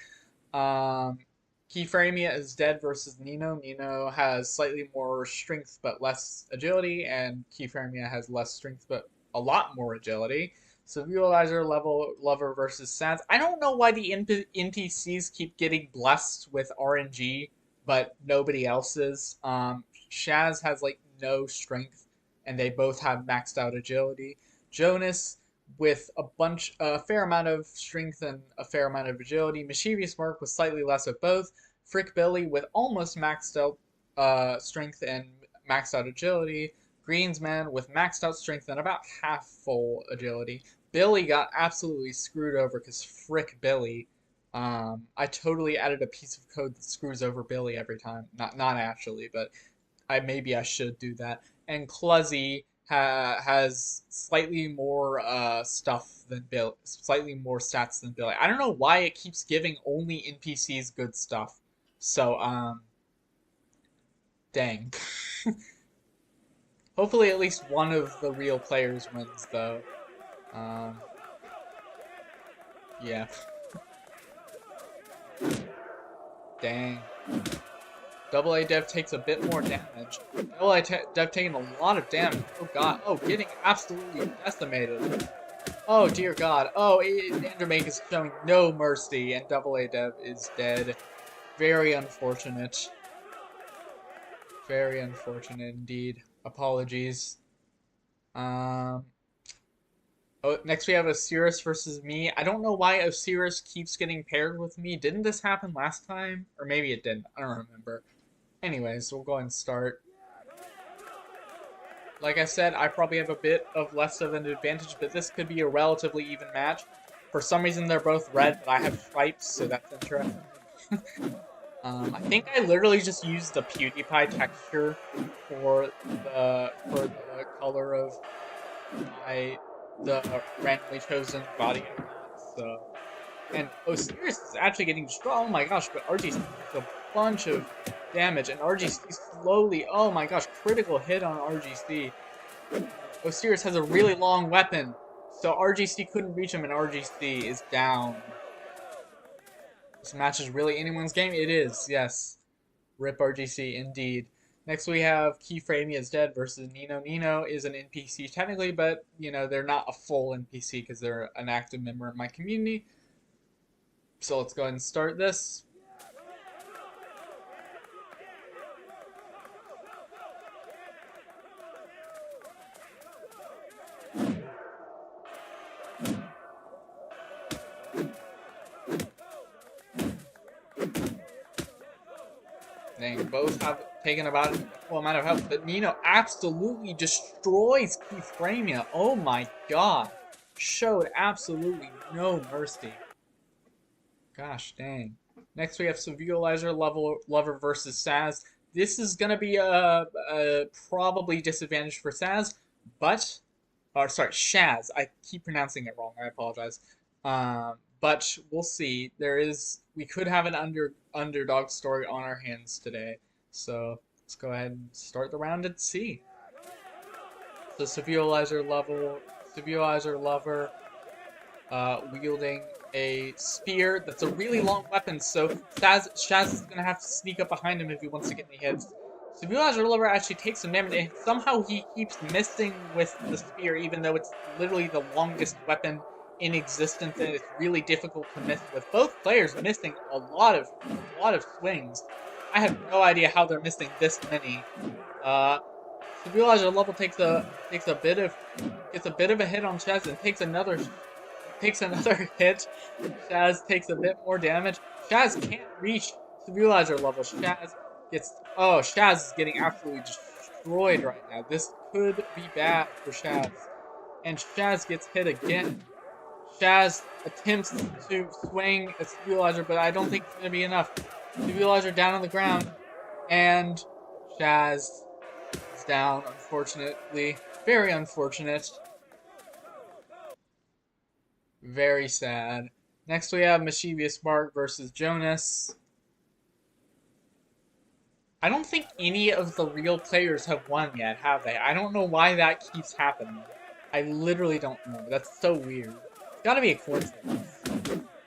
Keyframia is dead versus Nino. Nino has slightly more strength but less agility, and Keyframia has less strength but a lot more agility. So Visualizer Lover versus Sans. I don't know why the NPCs keep getting blessed with RNG, but nobody else's. Shaz has like no strength, and they both have maxed out agility. Jonas with a fair amount of strength and a fair amount of agility. Mischievous Mark with slightly less of both. Frick Billy with almost maxed out strength and maxed out agility. Greensman with maxed out strength and about half full agility. Billy got absolutely screwed over because frick Billy. I totally added a piece of code that screws over Billy every time. Not actually, but maybe I should do that. And Cluzzy has slightly more stuff than Bill, slightly more stats than Billy. I don't know why it keeps giving only NPCs good stuff. So dang. Hopefully at least one of the real players wins though. Yeah. Dang. AA Dev takes a bit more damage. AA Dev taking a lot of damage. Oh god. Oh, getting absolutely decimated. Oh dear god. Oh, Andromaque is showing no mercy, and AA Dev is dead. Very unfortunate. Very unfortunate indeed. Apologies. Oh, next we have Osiris versus me. I don't know why Osiris keeps getting paired with me. Didn't this happen last time? Or maybe it didn't. I don't remember. Anyways, we'll go ahead and start. Like I said, I probably have a bit of less of an advantage, but this could be a relatively even match. For some reason, they're both red, but I have stripes, so that's interesting. I think I literally just used the PewDiePie texture for the color of the randomly chosen body. So, and Osiris is actually getting strong. Oh my gosh! But RGC has a bunch of damage, and RGC slowly. Oh my gosh! Critical hit on RGC. Osiris has a really long weapon, so RGC couldn't reach him, and RGC is down. This match is really anyone's game. It is, yes. Rip RGC, indeed. Next we have Keyframia is dead versus Nino. Nino is an NPC technically, but, you know, they're not a full NPC because they're an active member of my community. So let's go ahead and start this. They both have taken about an equal amount of health, but Nino absolutely destroys Keyframia. Oh my god. Showed absolutely no mercy. Gosh dang. Next we have Visualizer Lover versus Saz. This is going to be a probably disadvantage for Saz, but... Or sorry, Shaz. I keep pronouncing it wrong. I apologize. But we'll see. We could have an underdog story on our hands today. So let's go ahead and start the round and see. So Visualizer Lover, wielding a spear that's a really long weapon. So Shaz is gonna have to sneak up behind him if he wants to get any hits. Visualizer Lover actually takes some damage, and somehow he keeps missing with the spear, even though it's literally the longest weapon in existence, and it's really difficult to miss with. Both players missing a lot of swings. I have no idea how they're missing this many. Civilizer level takes a bit of gets a bit of a hit on Shaz and takes another hit. Shaz takes a bit more damage. Shaz can't reach Civilizer level. Shaz is getting absolutely destroyed right now. This could be bad for Shaz. And Shaz gets hit again. Shaz attempts to swing a Civilizer, but I don't think it's going to be enough. Civilizer down on the ground, and Shaz is down, unfortunately. Very unfortunate. Very sad. Next we have Mischievous Mark versus Jonas. I don't think any of the real players have won yet, have they? I don't know why that keeps happening. I literally don't know. That's so weird. It's gotta be a coincidence.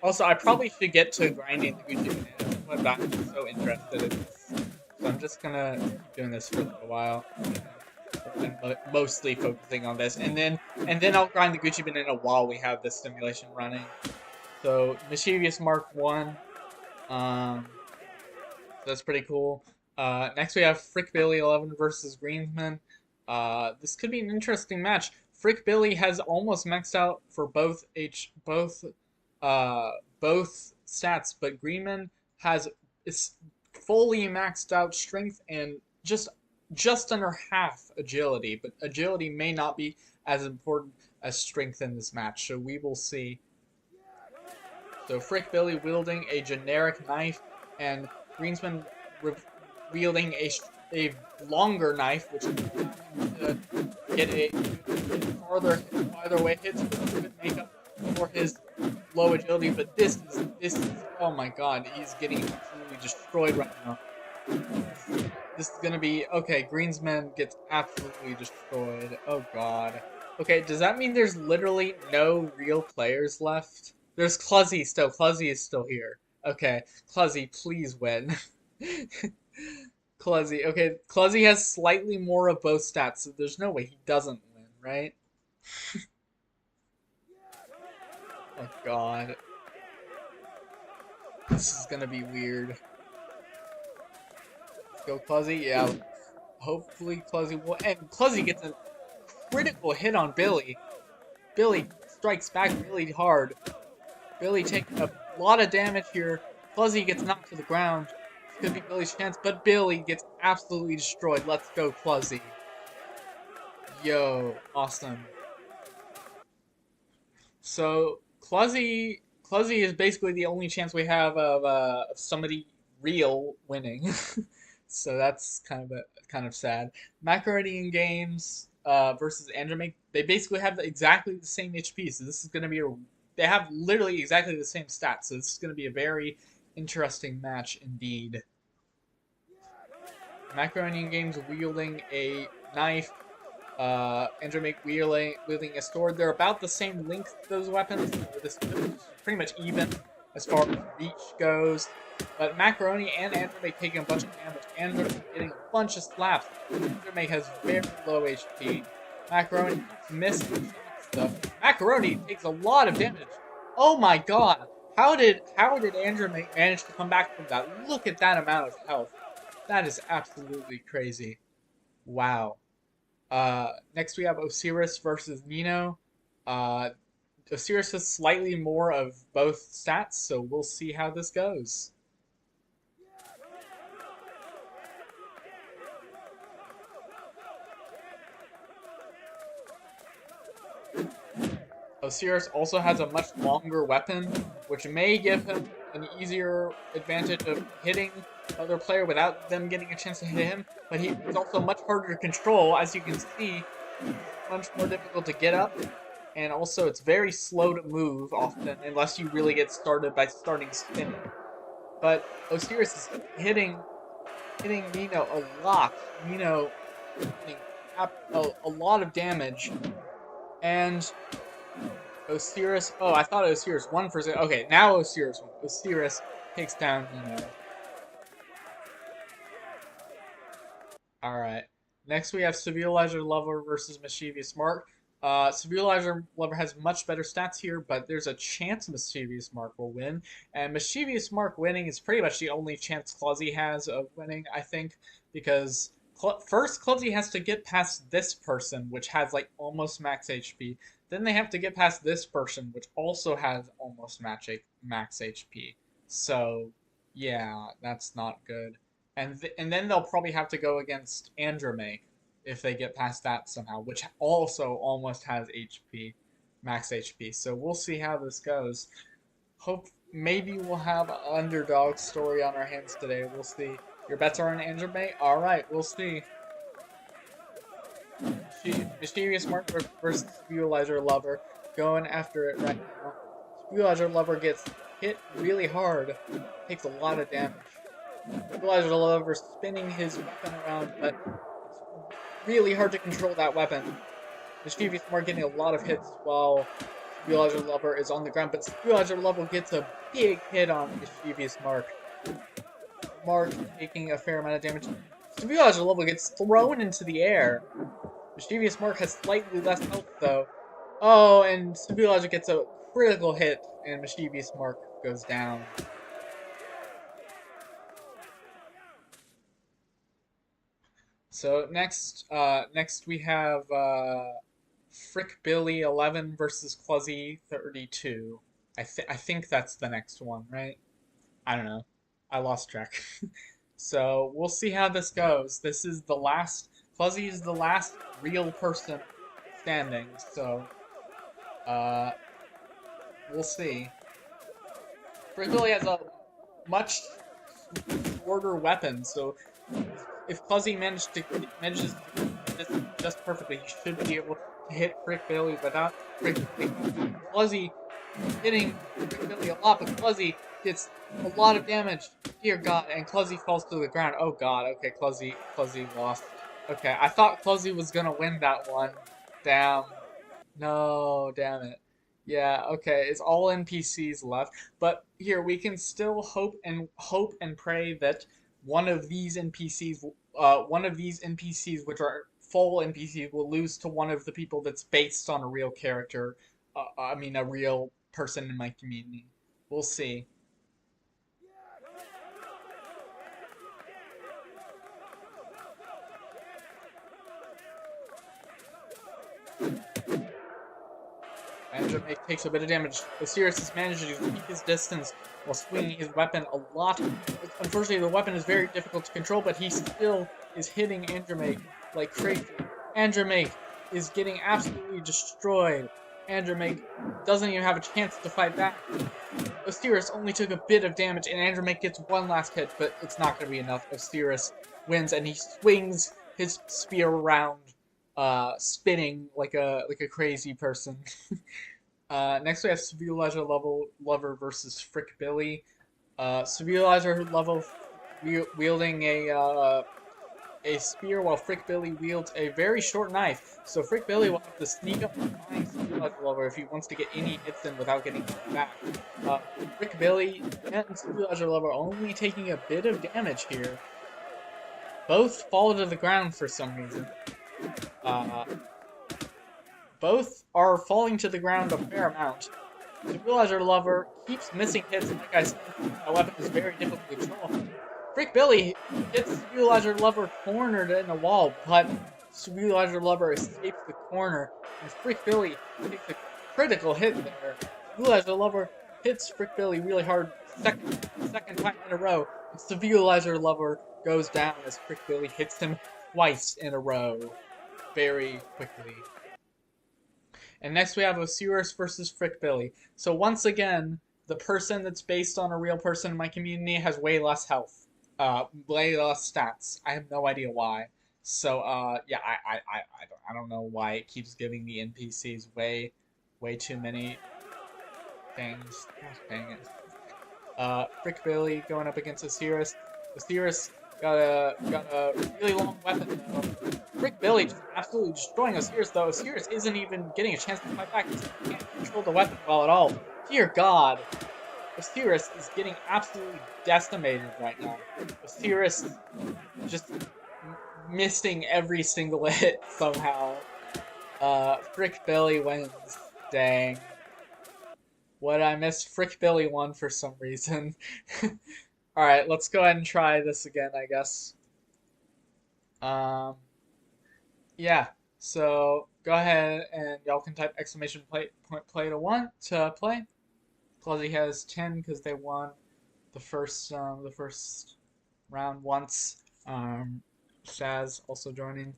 Also, I probably should get to grinding the Gucci Banana, but I'm so interested in this. So I'm just gonna keep doing this for a little while. I'm mostly focusing on this, and then I'll grind the Gucci Banana while we have this simulation running. So Mischievous Mark 1. So that's pretty cool. Next we have Frick Billy 11 versus Greensman. This could be an interesting match. Frick Billy has almost maxed out for both stats, but Greenman is fully maxed out strength and just under half agility. But agility may not be as important as strength in this match, so we will see. So Frick Billy wielding a generic knife, and Greensman wielding a longer knife, which to get a farther away hits, which could make up for his low agility. But this is oh my god, he's getting absolutely destroyed right now. This is gonna be okay. Greensman gets absolutely destroyed. Oh god. Okay, does that mean there's literally no real players left? There's Cluzzy still. Cluzzy is still here. Okay, Cluzzy, please win. Cluzzy. Okay, Cluzzy has slightly more of both stats, so there's no way he doesn't win, right? Oh god. This is gonna be weird. Let's go, Cluzzy. Yeah, hopefully Cluzzy will. And Cluzzy gets a critical hit on Billy. Billy strikes back really hard. Billy taking a lot of damage here. Cluzzy gets knocked to the ground. This could be Billy's chance, but Billy gets absolutely destroyed. Let's go, Cluzzy. Yo, awesome. So Cluzzy is basically the only chance we have of somebody real winning. So that's kind of sad. Macaroni Games versus Andromake. They basically have exactly the same HP. So this is going to be they have literally exactly the same stats. So this is going to be a very interesting match indeed. Macaroni Games wielding a knife. Andromake wielding a sword. They're about the same length, those weapons. This is pretty much even as far as reach goes. But Macaroni and Andromake taking a bunch of damage. Andromake getting a bunch of slaps. Andromake has very low HP. Macaroni missing shots though. Macaroni takes a lot of damage. Oh my god! How did Andromake manage to come back from that? Look at that amount of health. That is absolutely crazy. Wow. Next we have Osiris versus Nino. Osiris has slightly more of both stats, so we'll see how this goes. Osiris also has a much longer weapon, which may give him an easier advantage of hitting other player without them getting a chance to hit him, but he's also much harder to control. As you can see, much more difficult to get up, and also it's very slow to move often, unless you really get started by starting spinning. But Osiris is hitting Nino a lot. Nino hitting a lot of damage, and Osiris. Oh, I thought Osiris won for a second. Okay, now Osiris won. Osiris takes down Nino. Alright. Next we have Civilizer Lover versus Mischievous Mark. Civilizer Lover has much better stats here, but there's a chance Mischievous Mark will win. And Mischievous Mark winning is pretty much the only chance Cluzzy has of winning, I think, because First, Clumsy has to get past this person, which has like almost max HP. Then they have to get past this person, which also has almost max HP. So, yeah, that's not good. And then they'll probably have to go against Andromake if they get past that somehow, which also almost has HP, max HP. So we'll see how this goes. Hope maybe we'll have an underdog story on our hands today. We'll see. Your bets are on Andromake? Alright, we'll see. Mysterious Mark versus Spulizer Lover. Going after it right now. Spulizer Lover gets hit really hard. Takes a lot of damage. Spulizer Lover spinning his weapon around, but it's really hard to control that weapon. Mischievous Mark getting a lot of hits while Spulizer Lover is on the ground, but Spulizer Lover gets a big hit on Mischievous Mark. Mark taking a fair amount of damage. Spulizer Lover gets thrown into the air. Mischievous Mark has slightly less health, though. Oh, and Spulizer gets a critical hit, and Mischievous Mark goes down. So next we have Frick Billy 11 versus Cluzzy 32. I think that's the next one, right? I don't know. I lost track. So we'll see how this goes. This is the last. Cluzzy is the last real person standing. So we'll see. Frick Billy has a much shorter weapon, so if Cluzzy manages to this just perfectly, he should be able to hit Frick Billy without Frick Billy. Cluzzy hitting Frick Billy a lot, but Cluzzy gets a lot of damage. Dear God, and Cluzzy falls to the ground. Oh God, okay, Cluzzy lost. Okay, I thought Cluzzy was gonna win that one. Damn. No, damn it. Yeah, okay, it's all NPCs left. But here, we can still hope and pray that one of these NPCs, which are full NPCs, will lose to one of the people that's based on a real character. I mean, a real person in my community. We'll see. Andromake takes a bit of damage. Osiris is managing to keep his distance while swinging his weapon a lot. Unfortunately, the weapon is very difficult to control, but he still is hitting Andromake like crazy. Andromake is getting absolutely destroyed. Andromake doesn't even have a chance to fight back. Osiris only took a bit of damage, and Andromake gets one last hit, but it's not going to be enough. Osiris wins, and he swings his spear around, spinning like a crazy person. Next we have Civilizer Lover versus Frick Billy. Civilizer Lover wielding a spear, while Frick Billy wields a very short knife. So Frick Billy will have to sneak up behind Civilizer Lover if he wants to get any hits in without getting hit back. Frick Billy and Civilizer Lover only taking a bit of damage here. Both fall to the ground for some reason. Both are falling to the ground a fair amount. Civilizer Lover keeps missing hits, and like I said, that weapon is very difficult to control. Frick Billy gets Civilizer Lover cornered in a wall, but Civilizer Lover escapes the corner, and Frick Billy takes a critical hit there. Civilizer Lover hits Frick Billy really hard, second time in a row, and Civilizer Lover goes down as Frick Billy hits him twice in a row, very quickly. And next we have Osiris versus Frick Billy. So once again, the person that's based on a real person in my community has way less health. Way less stats. I have no idea why. So, yeah, I don't know why it keeps giving the NPCs way too many things. Gosh, dang it. Frick Billy going up against Osiris. Osiris got a really long weapon though. Frick Billy just absolutely destroying Osiris though. Osiris isn't even getting a chance to fight back because he can't control the weapon well at all. Dear God. Osiris is getting absolutely decimated right now. Osiris just missing every single hit somehow. Frick Billy wins. Dang. What I missed? Frick Billy won for some reason. Alright, let's go ahead and try this again, I guess. Um, yeah. So go ahead and y'all can type exclamation point play to one to play. Cluzzy has 10 because they won the first round once. Shaz also joining.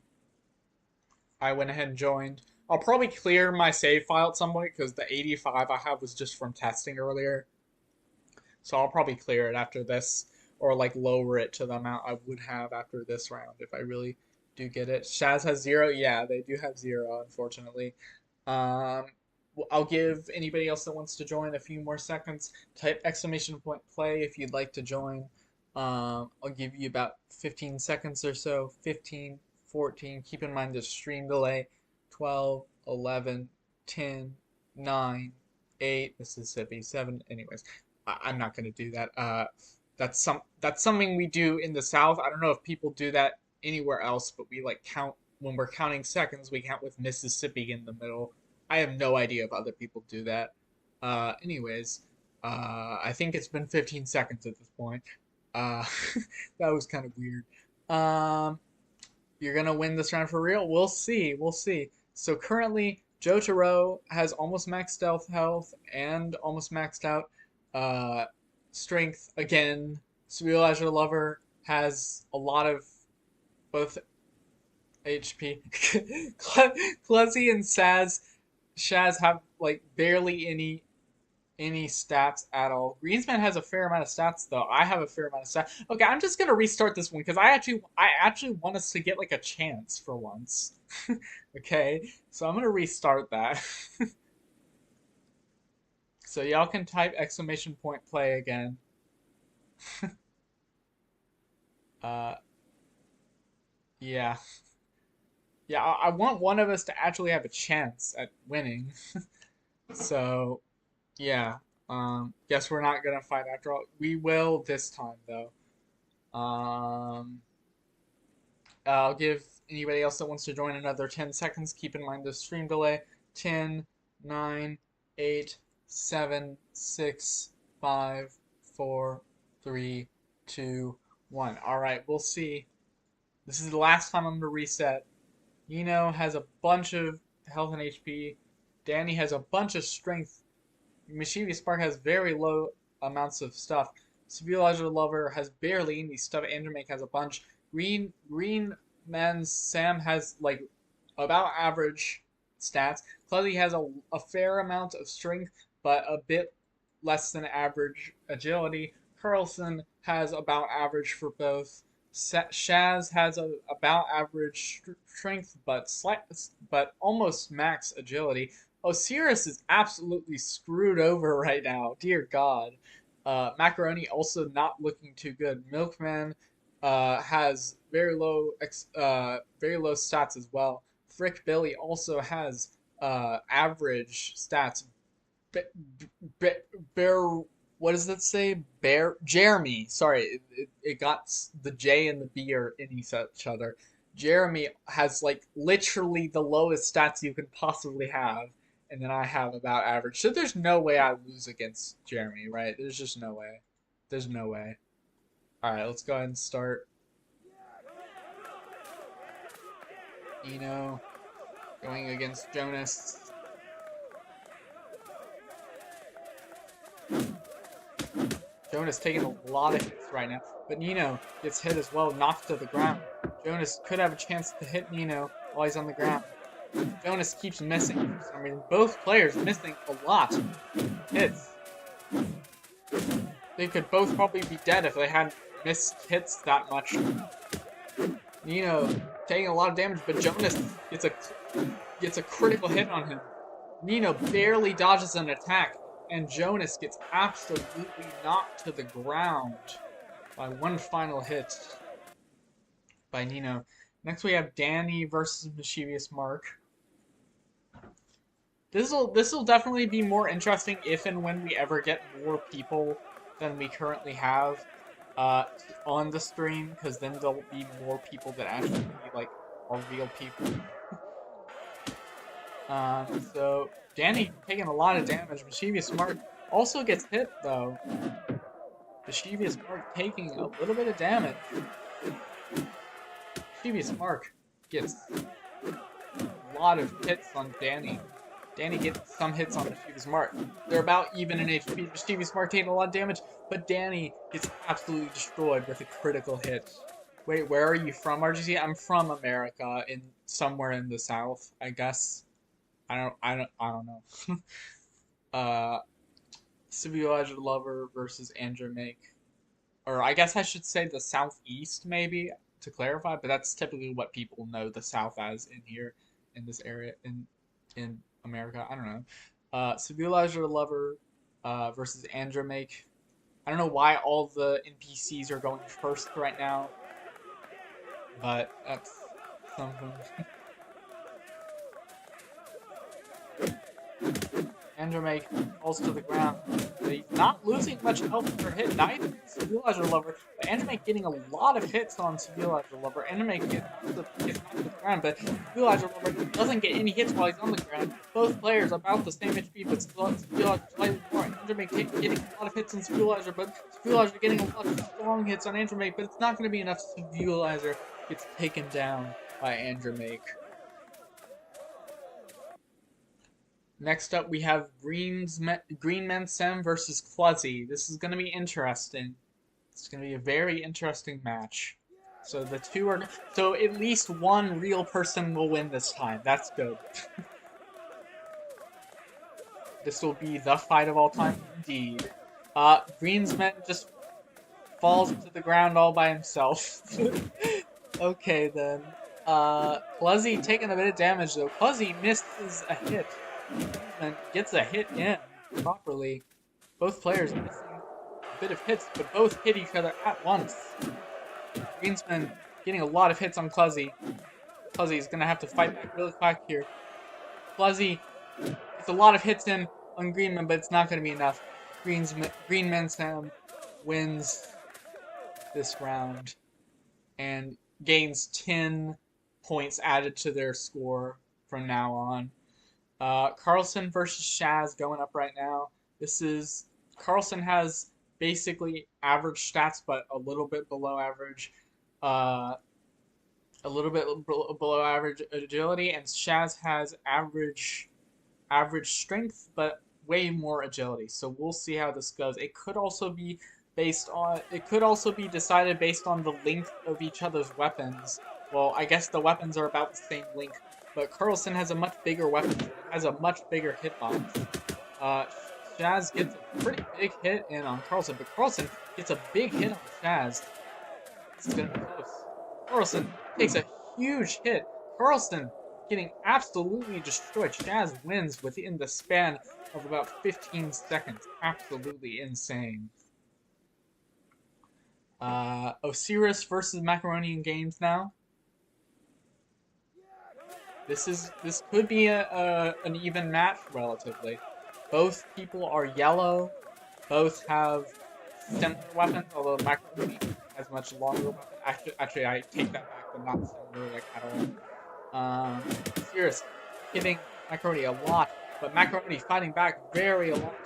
I went ahead and joined. I'll probably clear my save file at some point because the 85 I have was just from testing earlier. So I'll probably clear it after this or like lower it to the amount I would have after this round if I really do get it. Shaz has 0. Yeah, they do have 0, unfortunately. Um, I'll give anybody else that wants to join a few more seconds. Type exclamation point play if you'd like to join. I'll give you about 15 seconds or so. 15, 14. Keep in mind the stream delay. 12, 11, 10, 9, 8, Mississippi, 7. Anyways, I'm not gonna do that. That's something we do in the South. I don't know if people do that anywhere else, but we like count when we're counting seconds. We count with Mississippi in the middle. I have no idea if other people do that. Anyways, I think it's been 15 seconds at this point. Uh, that was kind of weird. Um, you're gonna win this round for real? We'll see. We'll see. So currently, Jotaro has almost maxed stealth health and almost maxed out uh, strength again. Surealizer Lover has a lot of both HP. Klezzy and Shaz have like barely any stats at all. Greensman has a fair amount of stats though. I have a fair amount of stats. Okay, I'm just gonna restart this one because I actually want us to get like a chance for once. Okay, so I'm gonna restart that. So y'all can type exclamation point play again. Uh, yeah, yeah. I want one of us to actually have a chance at winning. So yeah. Guess we're not gonna fight after all. We will this time though. Um, I'll give anybody else that wants to join another 10 seconds. Keep in mind the stream delay. 10, 9, 8, 7, 6, 5, 4, 3, 2, 1. Alright, we'll see. This is the last time I'm going to reset. Nino has a bunch of health and HP. Danny has a bunch of strength. Mischievous Spark has very low amounts of stuff. Civilogical Lover has barely any stuff. Andromake has a bunch. Green Man's Sam has like about average stats. Cluzzy has a fair amount of strength, but a bit less than average agility. Karlson has about average for both. Shaz has about average strength, but almost max agility. Osiris is absolutely screwed over right now. Dear God. Macaroni also not looking too good. Milkman has very low stats as well. Frick Billy also has average stats. Bear, what does that say? Bear Jeremy. Sorry, it got the J and the B are in each other. Jeremy has like literally the lowest stats you can possibly have, and then I have about average. So there's no way I lose against Jeremy, right? There's just no way. There's no way. All right, let's go ahead and start. Eno going against Jonas. Jonas taking a lot of hits right now, but Nino gets hit as well, knocked to the ground. Jonas could have a chance to hit Nino while he's on the ground. Jonas keeps missing. I mean, both players missing a lot of hits. They could both probably be dead if they hadn't missed hits that much. Nino taking a lot of damage, but Jonas gets a critical hit on him. Nino barely dodges an attack, and Jonas gets absolutely knocked to the ground by one final hit by Nino. Next we have Danny versus Mischievous Mark. This'll definitely be more interesting if and when we ever get more people than we currently have on the stream, because then there'll be more people that actually like are real people. So Danny taking a lot of damage. Mischievous Mark also gets hit though. Mischievous Mark taking a little bit of damage. Mischievous Mark gets a lot of hits on Danny. Danny gets some hits on Mischievous Mark. They're about even in HP. Mischievous Mark taking a lot of damage, but Danny gets absolutely destroyed with a critical hit. Wait, where are you from, RGC? I'm from America, in somewhere in the South, I guess. I don't know. Civilizer Lover versus Andrew Make. Or I guess I should say the Southeast, maybe, to clarify, but that's typically what people know the South as in here, in this area, in America. I don't know. Civilizer Lover versus Andrew Make. I don't know why all the NPCs are going first right now, but that's something. Andromake falls to the ground. He's not losing much health per hit, neither is Civilizer Lover, but Andromake getting a lot of hits on Civilizer Lover. Andromake gets knocked to the ground, but Civilizer Lover doesn't get any hits while he's on the ground. Both players about the same HP, but Civilizer slightly more. Andromake getting a lot of hits on Civilizer, but Civilizer getting a lot of strong hits on Andromake, but it's not going to be enough. Civilizer gets taken down by Andromake. Next up, we have Greenman Sam versus Cluzzy. This is going to be interesting. It's going to be a very interesting match. So the two are... So at least one real person will win this time. That's good. This will be the fight of all time, indeed. Greensman just falls to the ground all by himself. Okay, then. Cluzzy taking a bit of damage, though. Cluzzy misses a hit. And gets a hit in properly. Both players missing a bit of hits, but both hit each other at once. Greensman getting a lot of hits on Cluzzy. Cluzzy is going to have to fight back really quick here. Cluzzy gets a lot of hits in on Greenman, but it's not going to be enough. Greenman Sam wins this round and gains 10 points added to their score from now on. Karlson versus Shaz going up right now. Karlson has basically average stats, but a little bit below average. A little bit below average agility, and Shaz has average strength, but way more agility. So we'll see how this goes. It could also be decided based on the length of each other's weapons. Well, I guess the weapons are about the same length. But Karlson has a much bigger weapon, has a much bigger hitbox. Shaz gets a pretty big hit in on Karlson, but Karlson gets a big hit on Shaz. This is going to be close. Karlson takes a huge hit. Karlson getting absolutely destroyed. Shaz wins within the span of about 15 seconds. Absolutely insane. Osiris versus Macaronian Games now. This could be an even match relatively. Both people are yellow. Both have similar weapons, although Macaroni has much longer weapons. Actually, I take that back. They're not similar like at all. Osiris hitting Macaroni a lot, but Macaroni fighting back very a lot.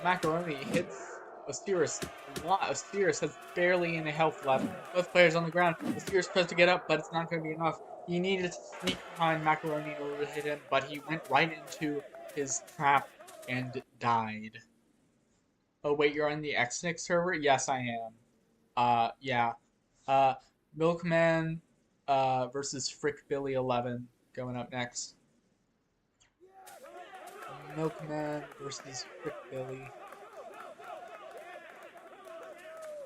Macaroni hits Osiris a lot. Osiris has barely any health left. Both players on the ground. Osiris tries to get up, but it's not going to be enough. He needed to sneak behind Macaroni in order to hit him, but he went right into his trap and died. Oh wait, you're on the Xnick server? Yes, I am. Yeah. Milkman versus Frick Billy 11 going up next. Milkman versus Frick Billy.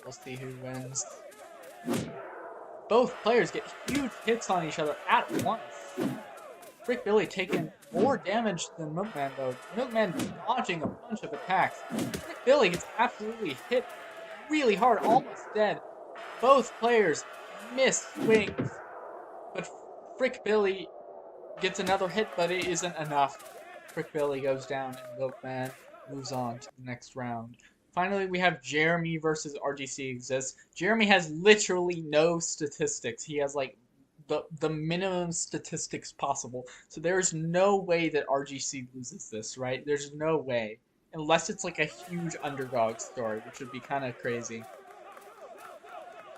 We'll see who wins. Both players get huge hits on each other at once. Frick Billy taking more damage than Milkman, though. Milkman dodging a bunch of attacks. Frick Billy gets absolutely hit really hard, almost dead. Both players miss swings, but Frick Billy gets another hit, but it isn't enough. Frick Billy goes down, and Milkman moves on to the next round. Finally, we have Jeremy versus RGC exists. Jeremy has literally no statistics. He has like the minimum statistics possible. So there's no way that RGC loses this, right? There's no way. Unless it's like a huge underdog story, which would be kind of crazy.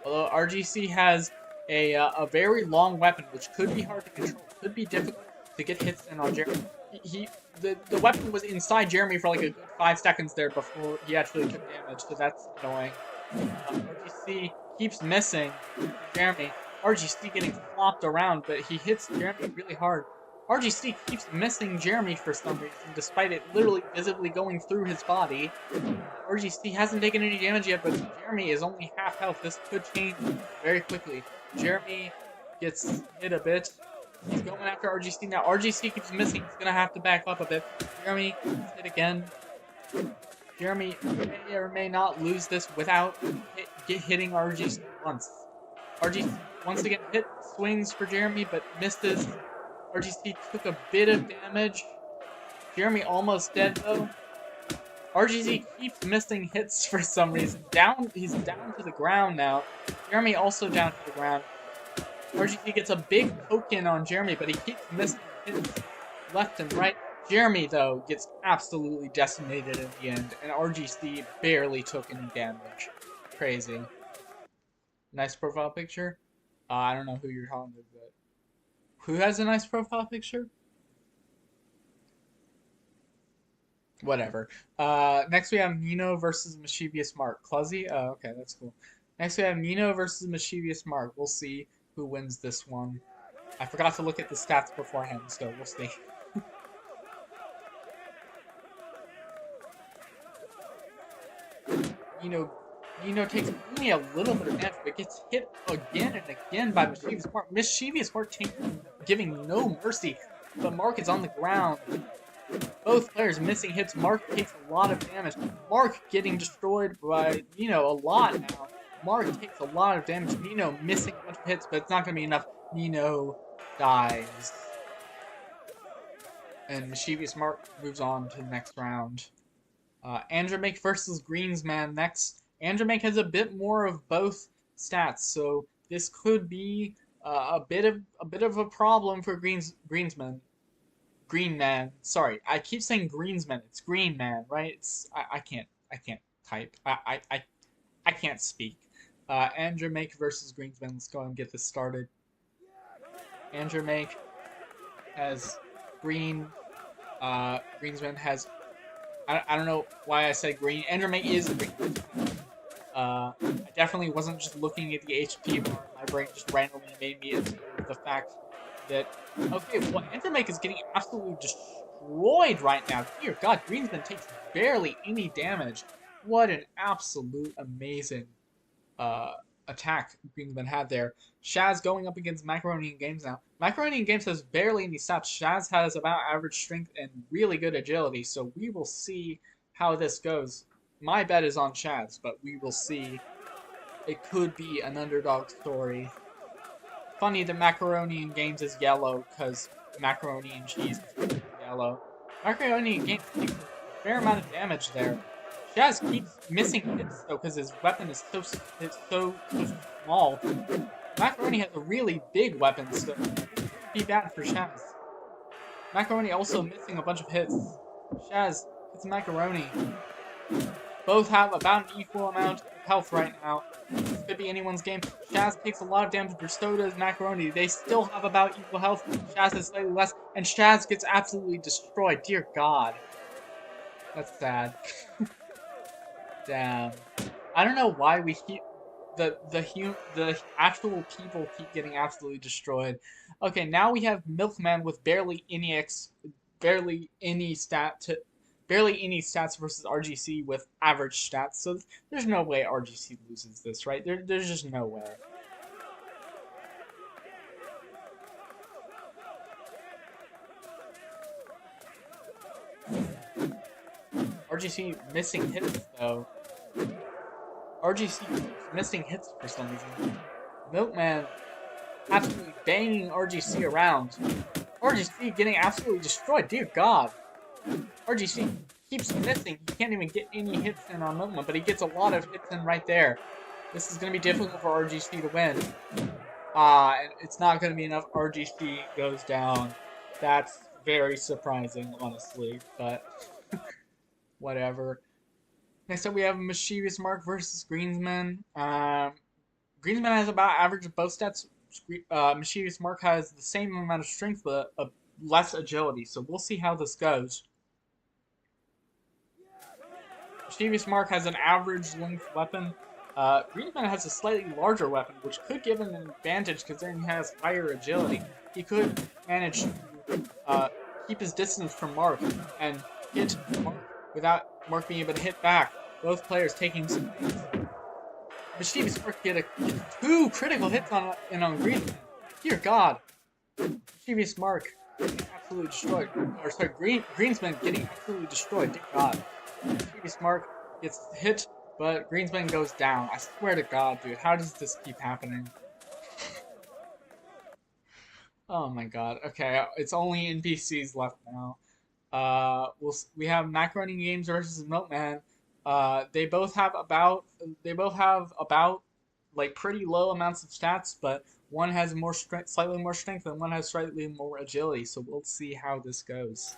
Although RGC has a very long weapon, which could be hard to control, could be difficult to get hits in on Jeremy. The weapon was inside Jeremy for like a good 5 seconds there before he actually took damage, so that's annoying. RGC keeps missing Jeremy. RGC getting flopped around, but he hits Jeremy really hard. RGC keeps missing Jeremy for some reason, despite it literally visibly going through his body. RGC hasn't taken any damage yet, but Jeremy is only half health. This could change very quickly. Jeremy gets hit a bit. He's going after RGC now. RGC keeps missing. He's going to have to back up a bit. Jeremy gets hit again. Jeremy may or may not lose this without hitting RGC once. RGC once again hit, swings for Jeremy, but misses. RGC took a bit of damage. Jeremy almost dead though. RGC keeps missing hits for some reason. He's down to the ground now. Jeremy also down to the ground. RGC gets a big poke in on Jeremy, but he keeps missing hits left and right. Jeremy, though, gets absolutely decimated in the end, and RGC barely took any damage. Crazy. Nice profile picture? I don't know who you're talking to, but... Who has a nice profile picture? Whatever. Next we have Nino versus Mischievous Mark. Cluzzy? Oh, okay, that's cool. Next we have Nino versus Mischievous Mark. We'll see who wins this one. I forgot to look at the stats beforehand, so we'll see. Nino takes only a little bit of damage, but gets hit again and again by Mischievous Mark. Mischievous Mark giving no mercy, but Mark is on the ground. Both players missing hits. Mark takes a lot of damage. Mark getting destroyed by Nino a lot now. Mark takes a lot of damage. Nino missing a bunch of hits, but it's not going to be enough. Nino dies. And Mischievous Mark moves on to the next round. Andromake versus Greensman next. Andromake has a bit more of both stats, so this could be a bit of a problem for Greensman. Greenman. Sorry, I keep saying Greensman. It's Greenman, right? I can't type. I can't speak. Andromake versus Greensman. Let's go and get this started. Andromake has green. Greensman has. I don't know why I said green. Andromake is green. I definitely wasn't just looking at the HP bar. My brain just randomly made me assume the fact that, okay, well, Andromake is getting absolutely destroyed right now. Dear God, Greensman takes barely any damage. What an absolute amazing attack Greensman had there. Shaz going up against Macaroni in Games now. Macaroni in Games has barely any stats. Shaz has about average strength and really good agility, so we will see how this goes. My bet is on Shaz, but we will see. It could be an underdog story. Funny that Macaroni in Games is yellow, because macaroni and cheese is yellow. Macaroni in Games takes a fair amount of damage there. Shaz keeps missing hits, though, because his weapon is so small. Macaroni has a really big weapon, so it could be bad for Shaz. Macaroni also missing a bunch of hits. Shaz hits Macaroni. Both have about an equal amount of health right now. This could be anyone's game. Shaz takes a lot of damage, but so does Macaroni. They still have about equal health. Shaz has slightly less, and Shaz gets absolutely destroyed. Dear God. That's sad. Damn. I don't know why we keep... The actual people keep getting absolutely destroyed. Okay, now we have Milkman with barely any stats versus RGC with average stats. So there's no way RGC loses this, right? There's just no way. RGC missing hits though. RGC keeps missing hits for some reason. Milkman absolutely banging RGC around. RGC getting absolutely destroyed. Dear God. RGC keeps missing. He can't even get any hits in on Milkman, but he gets a lot of hits in right there. This is going to be difficult for RGC to win. And it's not going to be enough. RGC goes down. That's very surprising, honestly, but whatever. Next up, we have Mischievous Mark versus Greensman. Greensman has about average of both stats. Mischievous Mark has the same amount of strength but less agility. So we'll see how this goes. Mischievous Mark has an average length weapon. Greensman has a slightly larger weapon, which could give him an advantage considering he has higher agility. He could manage to keep his distance from Mark and hit Mark without Mark being able to hit back. Both players taking some hits. Mischievous Mark get 2 critical hits on Greensman. Dear God. Mischievous Mark getting absolutely destroyed. Or sorry, Greensman getting absolutely destroyed. Dear God. Mischievous Mark gets hit, but Greensman goes down. I swear to God, dude. How does this keep happening? Oh my God. Okay, it's only NPCs left now. We have Macaroni Games versus Milkman. They both have about like pretty low amounts of stats, but one has more strength, slightly more strength, and one has slightly more agility. So we'll see how this goes.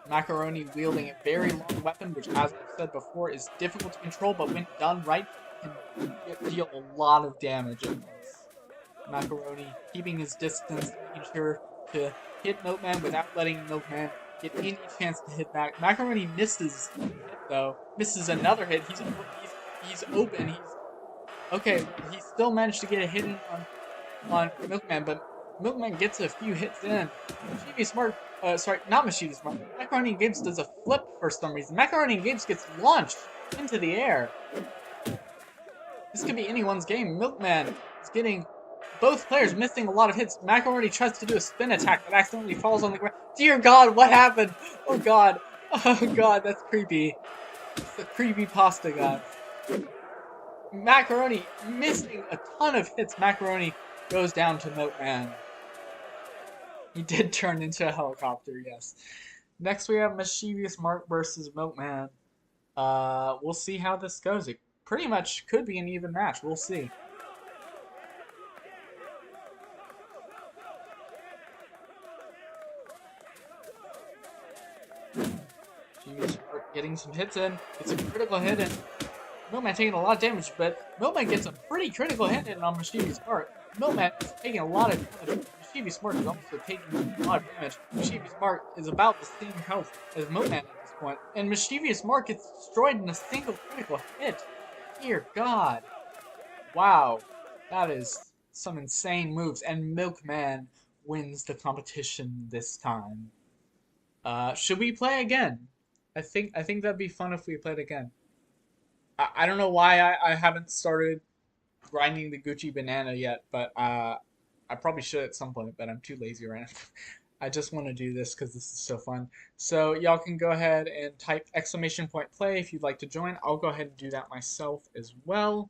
Macaroni wielding a very long weapon, which, as I've said before, is difficult to control, but when done right, can deal a lot of damage at once. Macaroni keeping his distance, making sure to hit Milkman without letting Milkman get any chance to hit back. Macaroni misses a hit, though. Misses another hit. He's open. Okay. He still managed to get a hit in on Milkman, but Milkman gets a few hits in. Mischievous Mark, sorry, not Mischievous Mark. Macaroni Games does a flip for some reason. Macaroni Games gets launched into the air. This could be anyone's game. Milkman is getting both players missing a lot of hits. Macaroni tries to do a spin attack that accidentally falls on the ground. Dear God, what happened? Oh God. Oh God, that's creepy. It's the creepy pasta guy. Macaroni missing a ton of hits. Macaroni goes down to Milkman. He did turn into a helicopter, yes. Next we have Mischievous Mark versus Milkman. We'll see how this goes. It pretty much could be an even match. We'll see. Mischievous Mark getting some hits in. It's a critical hit in. Milkman taking a lot of damage, but Milkman gets a pretty critical hit in on Mischievous Mark. Milkman is taking a lot of damage. Mischievous Mark is also taking a lot of damage. Mischievous Mark is about the same health as Milkman at this point. And Mischievous Mark gets destroyed in a single critical hit. Dear God. Wow. That is some insane moves. And Milkman wins the competition this time. Should we play again? I think that'd be fun if we played again. I don't know why I haven't started grinding the Gucci banana yet, but I probably should at some point, but I'm too lazy right now. I just want to do this because this is so fun. So y'all can go ahead and type !play if you'd like to join. I'll go ahead and do that myself as well.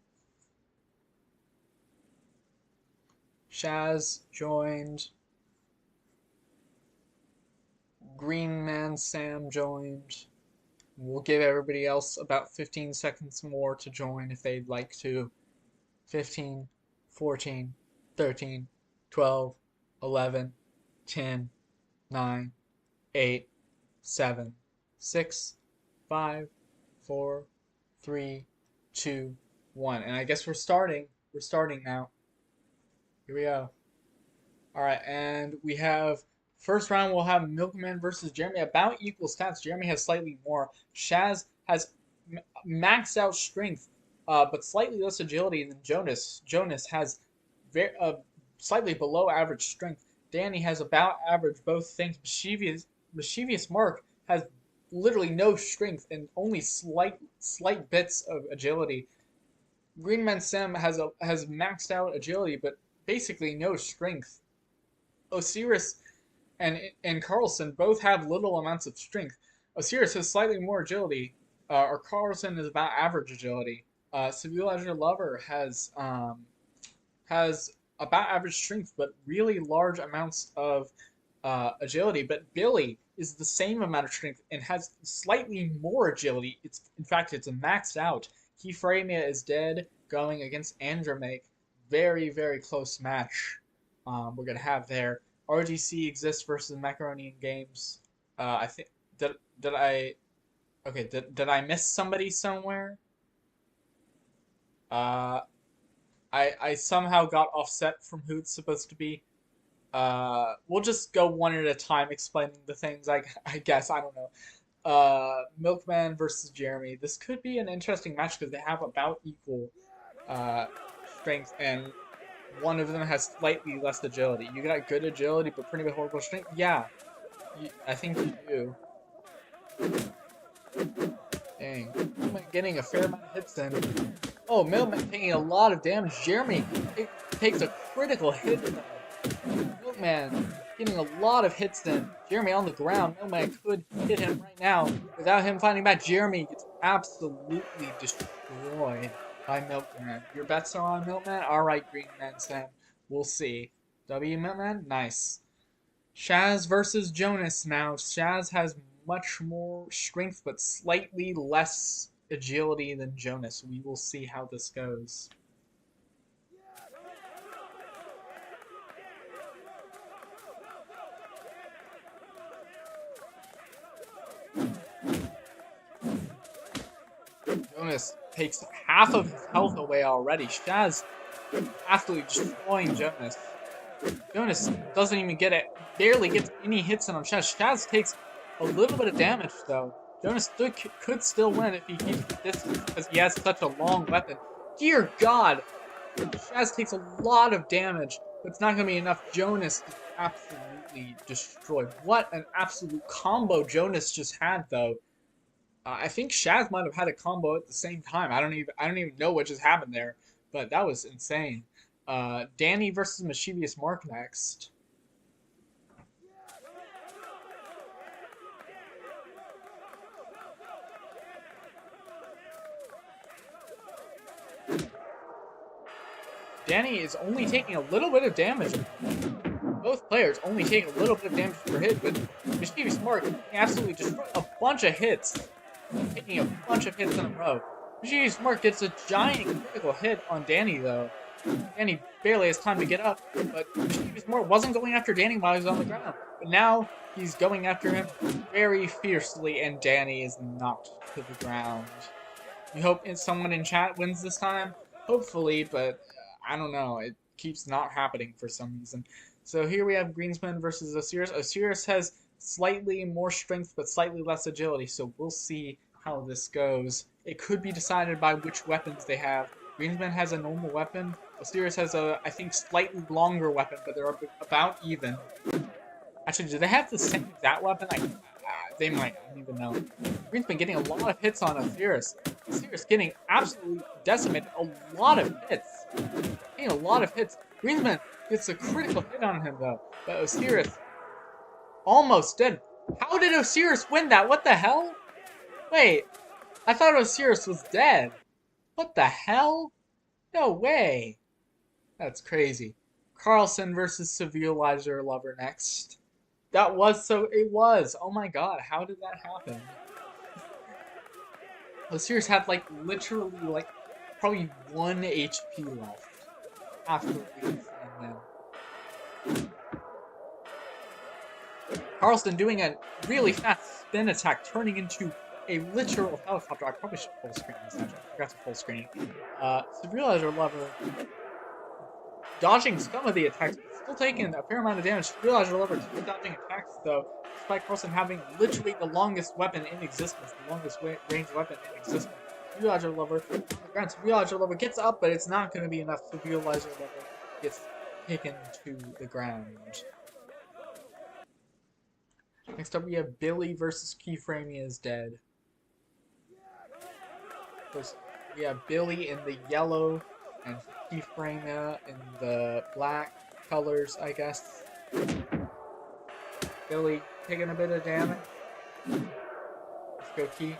Shaz joined. Green Man Sam joined. We'll give everybody else about 15 seconds more to join if they'd like to. 15, 14, 13, 12, 11, 10, 9, 8, 7, 6, 5, 4, 3, 2, 1. And I guess we're starting. We're starting now. Here we go. Alright, and we have first round we'll have Milkman versus Jeremy. About equal stats. Jeremy has slightly more. Shaz has maxed out strength, but slightly less agility than Jonas. Jonas has slightly below average strength. Danny has about average both things. Mischievous Mark has literally no strength and only slight bits of agility. Green Man Sam has maxed out agility, but basically no strength. Osiris and Karlson both have little amounts of strength. Osiris has slightly more agility, or Karlson is about average agility. Seville as Your Lover has about average strength, but really large amounts of agility. But Billy is the same amount of strength and has slightly more agility. In fact, it's maxed out. Keyframia is dead, going against Andromake. Very, very close match we're going to have there. RGC exists versus Macaroni Games. I think, did I Okay, did I miss somebody somewhere? Uh, I somehow got offset from who it's supposed to be. We'll just go one at a time explaining the things. I guess I don't know. Milkman versus Jeremy. This could be an interesting match because they have about equal uh strength, and one of them has slightly less agility. You got good agility, but pretty horrible strength. Yeah, I think you do. Dang, Milkman getting a fair amount of hits in. Oh, Milkman taking a lot of damage. Jeremy takes a critical hit though. Milkman getting a lot of hits in. Jeremy on the ground. Milkman could hit him right now. Without him fighting back, Jeremy gets absolutely destroyed by Milkman. Your bets are on Milkman? Alright, Green Man Sam. We'll see. W Milkman? Nice. Shaz versus Jonas now. Shaz has much more strength, but slightly less agility than Jonas. We will see how this goes. Jonas takes half of his health away already. Shaz absolutely destroying Jonas. Jonas doesn't even get it, barely gets any hits in on Shaz. Shaz takes a little bit of damage though. Jonas could still win if he keeps the distance because he has such a long weapon. Dear God, Shaz takes a lot of damage, but it's not going to be enough. Jonas is absolutely destroyed. What an absolute combo Jonas just had though. I think Shaz might have had a combo at the same time. I don't even know what just happened there, but that was insane. Danny versus Mischievous Mark next. Danny is only taking a little bit of damage. Both players only take a little bit of damage per hit, but Mischievous Mark absolutely destroyed a bunch of hits. Taking a bunch of hits in a row. Mischievous Mark gets a giant critical hit on Danny though. Danny barely has time to get up, but Mischievous Mark wasn't going after Danny while he was on the ground. But now he's going after him very fiercely, and Danny is knocked to the ground. We hope someone in chat wins this time. Hopefully, but I don't know. It keeps not happening for some reason. So here we have Greenspan versus Osiris. Osiris has slightly more strength, but slightly less agility. So we'll see how this goes. It could be decided by which weapons they have. Greenspan has a normal weapon. Osiris has a, I think, slightly longer weapon, but they're about even. Actually, do they have the same exact weapon? They might. I don't even know. Green's been getting a lot of hits on Osiris. Osiris getting absolutely decimated. A lot of hits. Getting a lot of hits. Greensman gets a critical hit on him, though. But Osiris almost dead. How did Osiris win that? What the hell? Wait. I thought Osiris was dead. What the hell? No way. That's crazy. Karlson versus Severe Lizer Lover next. That was so. It was. Oh my god, how did that happen? Osiris had like literally like probably 1 HP left after leaving them. Karlson doing a really fast spin attack, turning into a literal helicopter. I probably should full screen this actually. I forgot to full screen. Severe Lizer Lover dodging some of the attacks, but still taking a fair amount of damage. Realize your lever keep dodging attacks though, despite Karlson having literally the longest weapon in existence, the longest range weapon in existence. Realize your lever on the ground. Realize your lever gets up, but it's not going to be enough. So realize your lever gets taken to the ground. Next up, we have Billy versus Keyframey is dead. First, we have Billy in the yellow and Keyframey in the black colors, I guess. Billy taking a bit of damage. Let's go Key.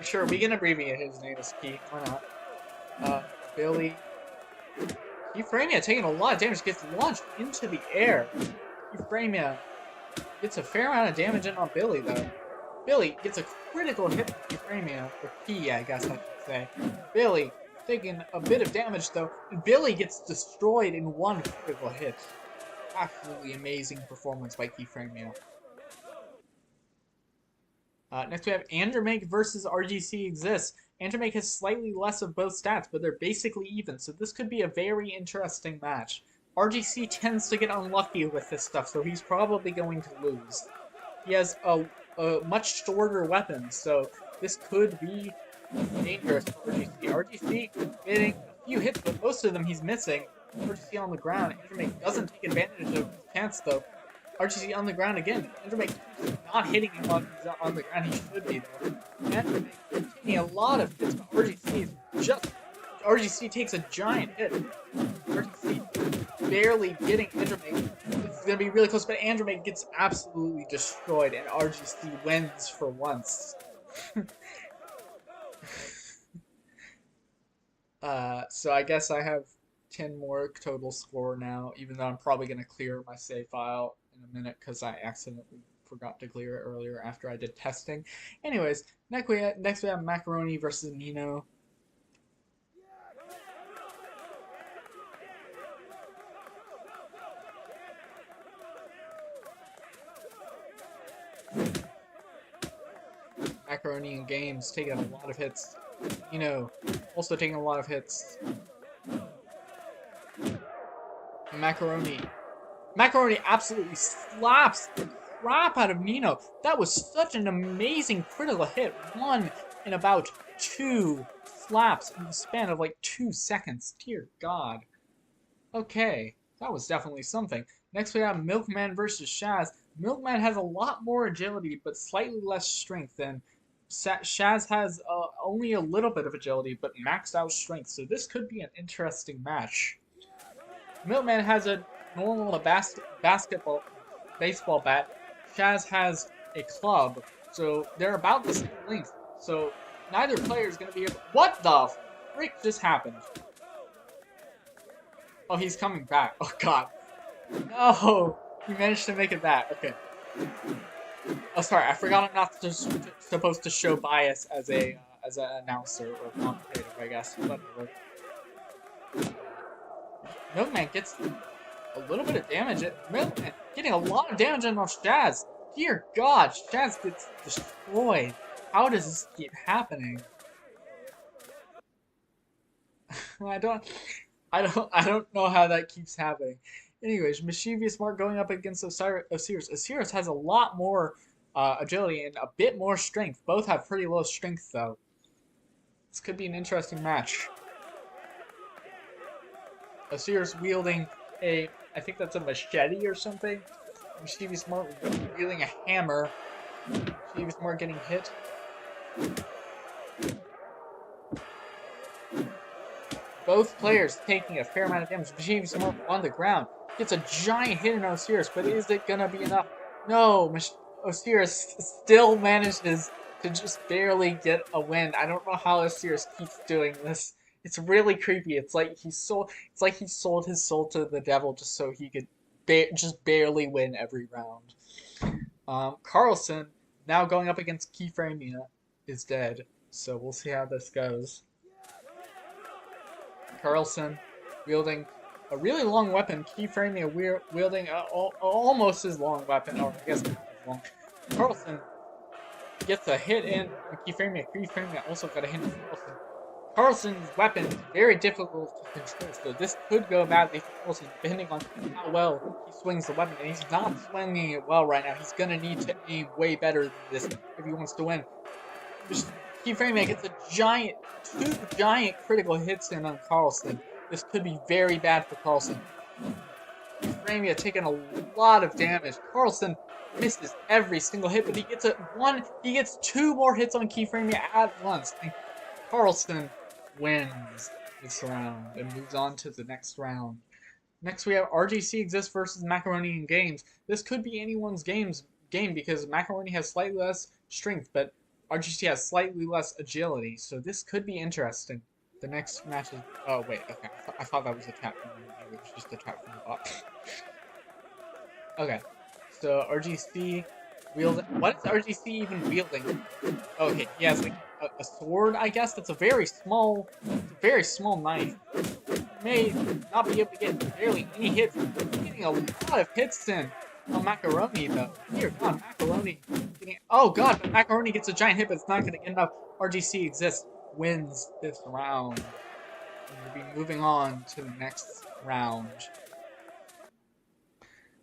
Sure, we can abbreviate his name as Key. Why not? Billy. Keyframey taking a lot of damage, gets launched into the air. Keyframey gets a fair amount of damage in on Billy, though. Billy gets a critical hit from Keyframey, or Key, I guess I should say. Billy taking a bit of damage though, and Billy gets destroyed in 1 critical hit. Absolutely amazing performance by Keyframey. Next we have Andromake versus RGC exists. Andromake has slightly less of both stats, but they're basically even, so this could be a very interesting match. RGC tends to get unlucky with this stuff, so he's probably going to lose. He has a much shorter weapon, so this could be dangerous for RGC. RGC getting a few hits, but most of them he's missing. RGC on the ground. Andromake doesn't take advantage of his chance, though. RGC on the ground again. Andromake not hitting him while he's on the ground. He should be, though. Andromake taking a lot of hits, but RGC takes a giant hit. RGC barely getting Andromake. It's going to be really close, but Andromake gets absolutely destroyed, and RGC wins for once. So I guess I have 10 more total score now, even though I'm probably going to clear my save file in a minute because I accidentally forgot to clear it earlier after I did testing. Anyways, next we have Macaroni versus Nino. Macaroni in games taking a lot of hits. Nino also taking a lot of hits. Macaroni absolutely slaps the crap out of Nino. That was such an amazing critical hit. One in about 2 slaps in the span of like 2 seconds. Dear God. Okay, that was definitely something. Next we have Milkman versus Shaz. Milkman has a lot more agility, but slightly less strength than Shaz has. Only a little bit of agility, but maxed out strength. So this could be an interesting match. Milkman has a normal baseball bat. Shaz has a club, so they're about the same length. So neither player is going to be able. What the frick just happened? Oh, he's coming back. Oh God, no! He managed to make it back. Okay. Oh, sorry, I forgot I'm not supposed to show bias as an announcer or commentator, I guess. Whatever. Milkman gets a little bit of damage. Milkman getting a lot of damage on Shaz. Dear God, Shaz gets destroyed. How does this keep happening? I don't know how that keeps happening. Anyways, Mischievous Mark going up against Osiris. Osiris has a lot more agility and a bit more strength. Both have pretty low strength, though. This could be an interesting match. Osiris wielding I think that's a machete or something. Mischievous Mark wielding a hammer. Mischievous Mark getting hit. Both players taking a fair amount of damage. Mischievous Mark on the ground gets a giant hit in Osiris, but is it gonna be enough? No, Osiris still manages to just barely get a win. I don't know how Osiris keeps doing this. It's really creepy. It's like he sold his soul to the devil just so he could just barely win every round. Karlson, now going up against Keyframia, is dead. So we'll see how this goes. Karlson wielding a really long weapon. Keyframia wielding almost as long weapon, or I guess not as long. Karlson gets a hit in Keyframia. Keyframia also got a hit in Karlson. Karlson's weapon is very difficult to control, so this could go badly for Karlson depending on how well he swings the weapon. And he's not swinging it well right now. He's going to need to aim way better than this if he wants to win. Keyframia gets two giant critical hits in on Karlson. This could be very bad for Karlson. Keyframia taking a lot of damage. Karlson misses every single hit, but he gets 2 more hits on Keyframia at once. And Karlson wins this round and moves on to the next round. Next we have RGC exists versus Macaroni in games. This could be anyone's game because Macaroni has slightly less strength, but RGC has slightly less agility, so this could be interesting. The next match is... Oh, wait, okay. I thought that was a tap from the review. It was just a tap from the bot. Okay, so RGC wielding... What is RGC even wielding? Okay, he has like a sword, I guess. That's a very small knife. He may not be able to get barely any hits. He's getting a lot of hits in on Macaroni, though. Dear God, Macaroni getting... Oh god, but Macaroni gets a giant hit, but it's not going to get enough. RGC exists, wins this round. We'll be moving on to the next round.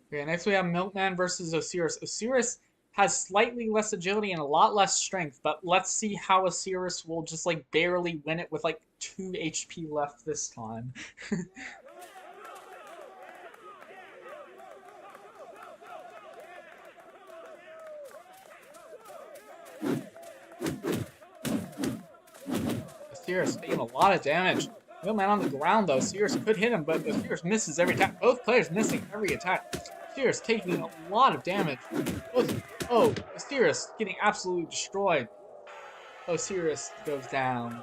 Okay, next we have Milkman versus Osiris. Osiris has slightly less agility and a lot less strength, but let's see how Osiris will just like barely win it with like 2 HP left this time. Osiris taking a lot of damage. Milkman on the ground though. Osiris could hit him, but Osiris misses every attack. Both players missing every attack. Osiris taking a lot of damage. Oh, Osiris getting absolutely destroyed. Osiris goes down.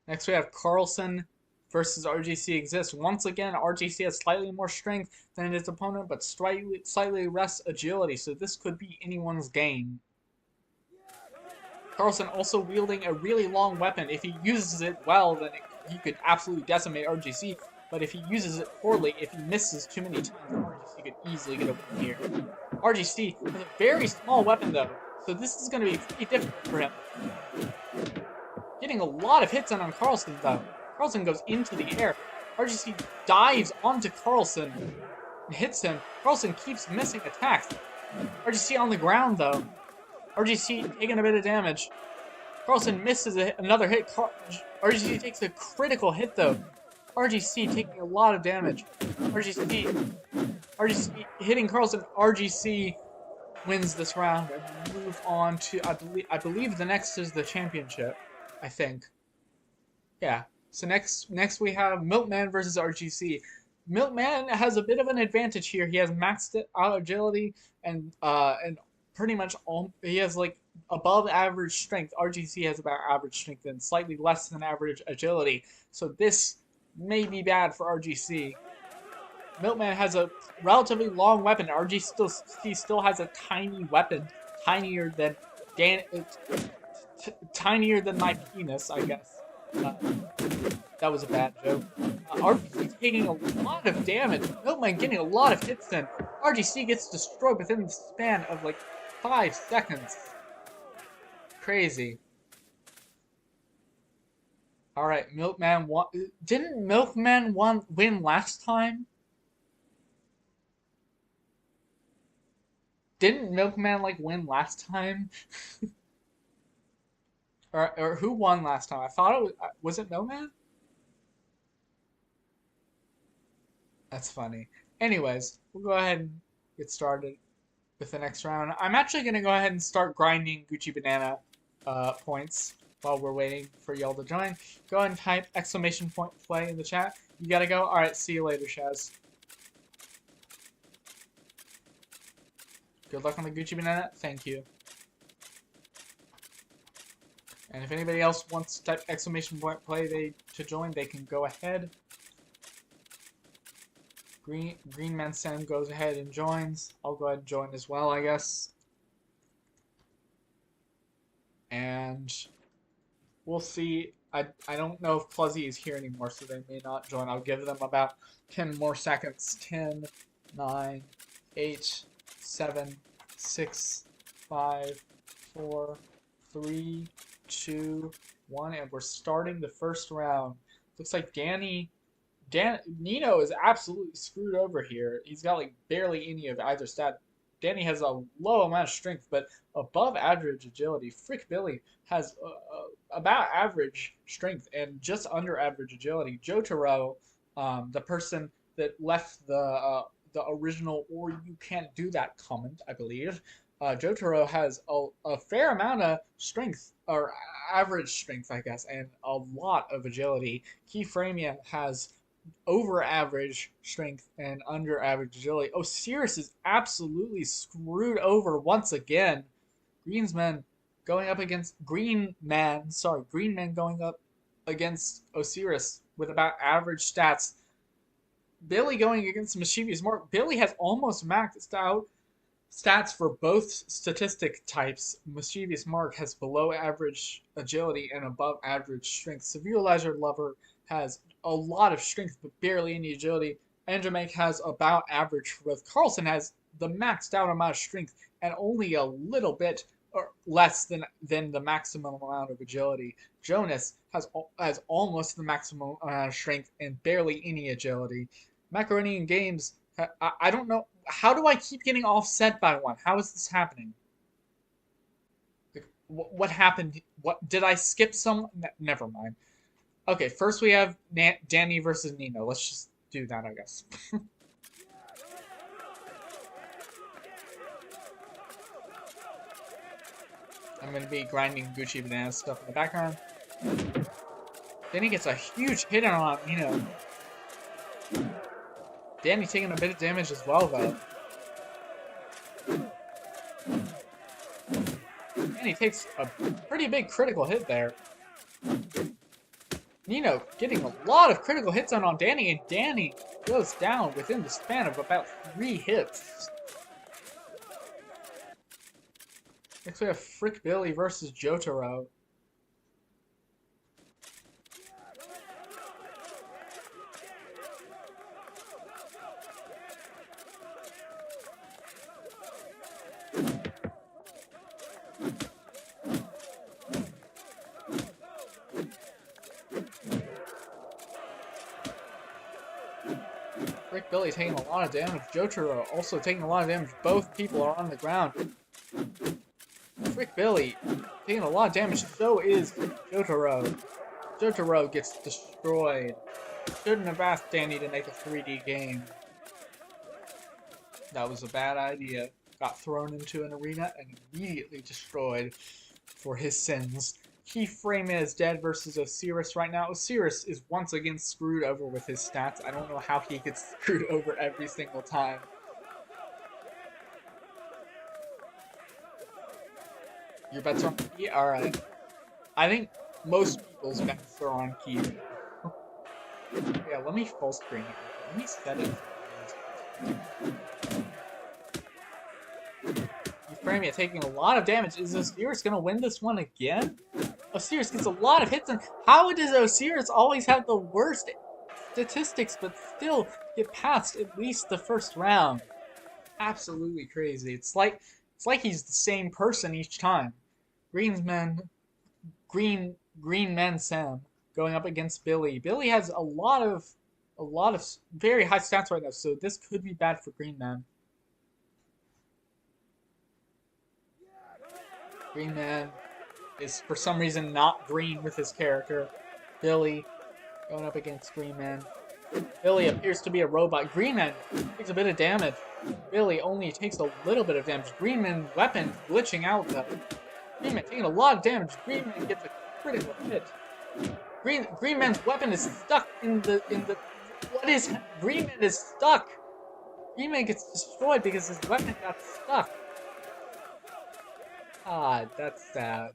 Next we have Karlson versus RGC exists. Once again, RGC has slightly more strength than his opponent, but slightly less agility, so this could be anyone's game. Karlson also wielding a really long weapon. If he uses it well, then he could absolutely decimate RGC. But if he uses it poorly, if he misses too many times, RGC could easily get a win here. RGC has a very small weapon though, so this is going to be pretty difficult for him. Getting a lot of hits on Karlson though. Karlson goes into the air. RGC dives onto Karlson and hits him. Karlson keeps missing attacks. RGC on the ground though. RGC taking a bit of damage. Karlson misses another hit. RGC takes a critical hit though. RGC taking a lot of damage. RGC hitting Karlson. RGC wins this round and move on to I believe the next is the championship. I think. Yeah. So next we have Milkman versus RGC. Milkman has a bit of an advantage here. He has maxed out agility and pretty much he has like above average strength. RGC has about average strength and slightly less than average agility. So this may be bad for RGC. Milkman has a relatively long weapon. RGC still has a tiny weapon, tinier than tinier than my penis, I guess. That was a bad joke. RGC taking a lot of damage. Milkman getting a lot of hits in. RGC gets destroyed within the span of like 5 seconds. Crazy. Alright, Milkman won. Didn't Milkman win last time? Didn't Milkman like win last time? Or who won last time? I thought it was it Milkman? That's funny. Anyways, we'll go ahead and get started with the next round. I'm actually gonna go ahead and start grinding Gucci Banana points while we're waiting for y'all to join. Go ahead and type exclamation point play in the chat. You gotta go. Alright, see you later, Shaz. Good luck on the Gucci Banana. Thank you. And if anybody else wants to type exclamation point play to join, they can go ahead. Green Man Sam goes ahead and joins. I'll go ahead and join as well, I guess. And we'll see. I don't know if Fuzzy is here anymore, so they may not join. I'll give them about 10 more seconds. 10, 9, 8, 7, 6, 5, 4, 3, 2, 1, and we're starting the first round. Looks like Nino is absolutely screwed over here. He's got like barely any of either stat. Danny has a low amount of strength, but above average agility. Frick Billy has about average strength and just under average agility. Jotaro, the person that left the original "or you can't do that" comment, I believe. Jotaro has a fair amount of strength, or average strength, I guess, and a lot of agility. Keyframia has over average strength and under average agility. Osiris is absolutely screwed over once again. Green Man going up against Osiris with about average stats. Billy going against Mischievous Mark. Billy has almost maxed out stats for both statistic types. Mischievous Mark has below average agility and above average strength. Severe Lizard Lover has a lot of strength but barely any agility. Andromaque has about average for both. Karlson has the maxed out amount of strength and only a little bit or less than the maximum amount of agility. Jonas has almost the maximum amount of strength and barely any agility. Macaroni and Games, I don't know. How do I keep getting offset by one? How is this happening? Like, what happened? What did I skip some? Never mind. Okay, first we have Danny versus Nino. Let's just do that, I guess. I'm going to be grinding Gucci Banana stuff in the background. Danny gets a huge hit on Nino. Danny taking a bit of damage as well, though. Danny takes a pretty big critical hit there. Nino getting a lot of critical hits on Danny, and Danny goes down within the span of about 3 hits. Next we have Frick Billy versus Jotaro. Frick Billy taking a lot of damage. Jotaro also taking a lot of damage. Both people are on the ground. Frick Billy taking a lot of damage, so is Jotaro. Jotaro gets destroyed. Shouldn't have asked Danny to make a 3D game. That was a bad idea. Got thrown into an arena and immediately destroyed for his sins. Keyframe is dead versus Osiris right now. Osiris is once again screwed over with his stats. I don't know how he gets screwed over every single time. Your bets are on key? Alright. I think most people's bets are on key. Yeah, let me full screen it. Let me set it. Euphramia taking a lot of damage. Is Osiris gonna win this one again? Osiris gets a lot of hits, and how does Osiris always have the worst statistics but still get past at least the first round? Absolutely crazy. It's like he's the same person each time. Green Men Sam going up against Billy. Billy has a lot of very high stats right now, so this could be bad for Green Man. Green Man is for some reason not green with his character. Billy going up against Green Man. Billy appears to be a robot. Green Man takes a bit of damage. Billy only takes a little bit of damage. Green Man's weapon glitching out though. Green Man taking a lot of damage. Green Man gets a critical hit. Green Man's weapon is stuck in the what is Green Man is stuck. Green Man gets destroyed because his weapon got stuck. Ah, that's sad.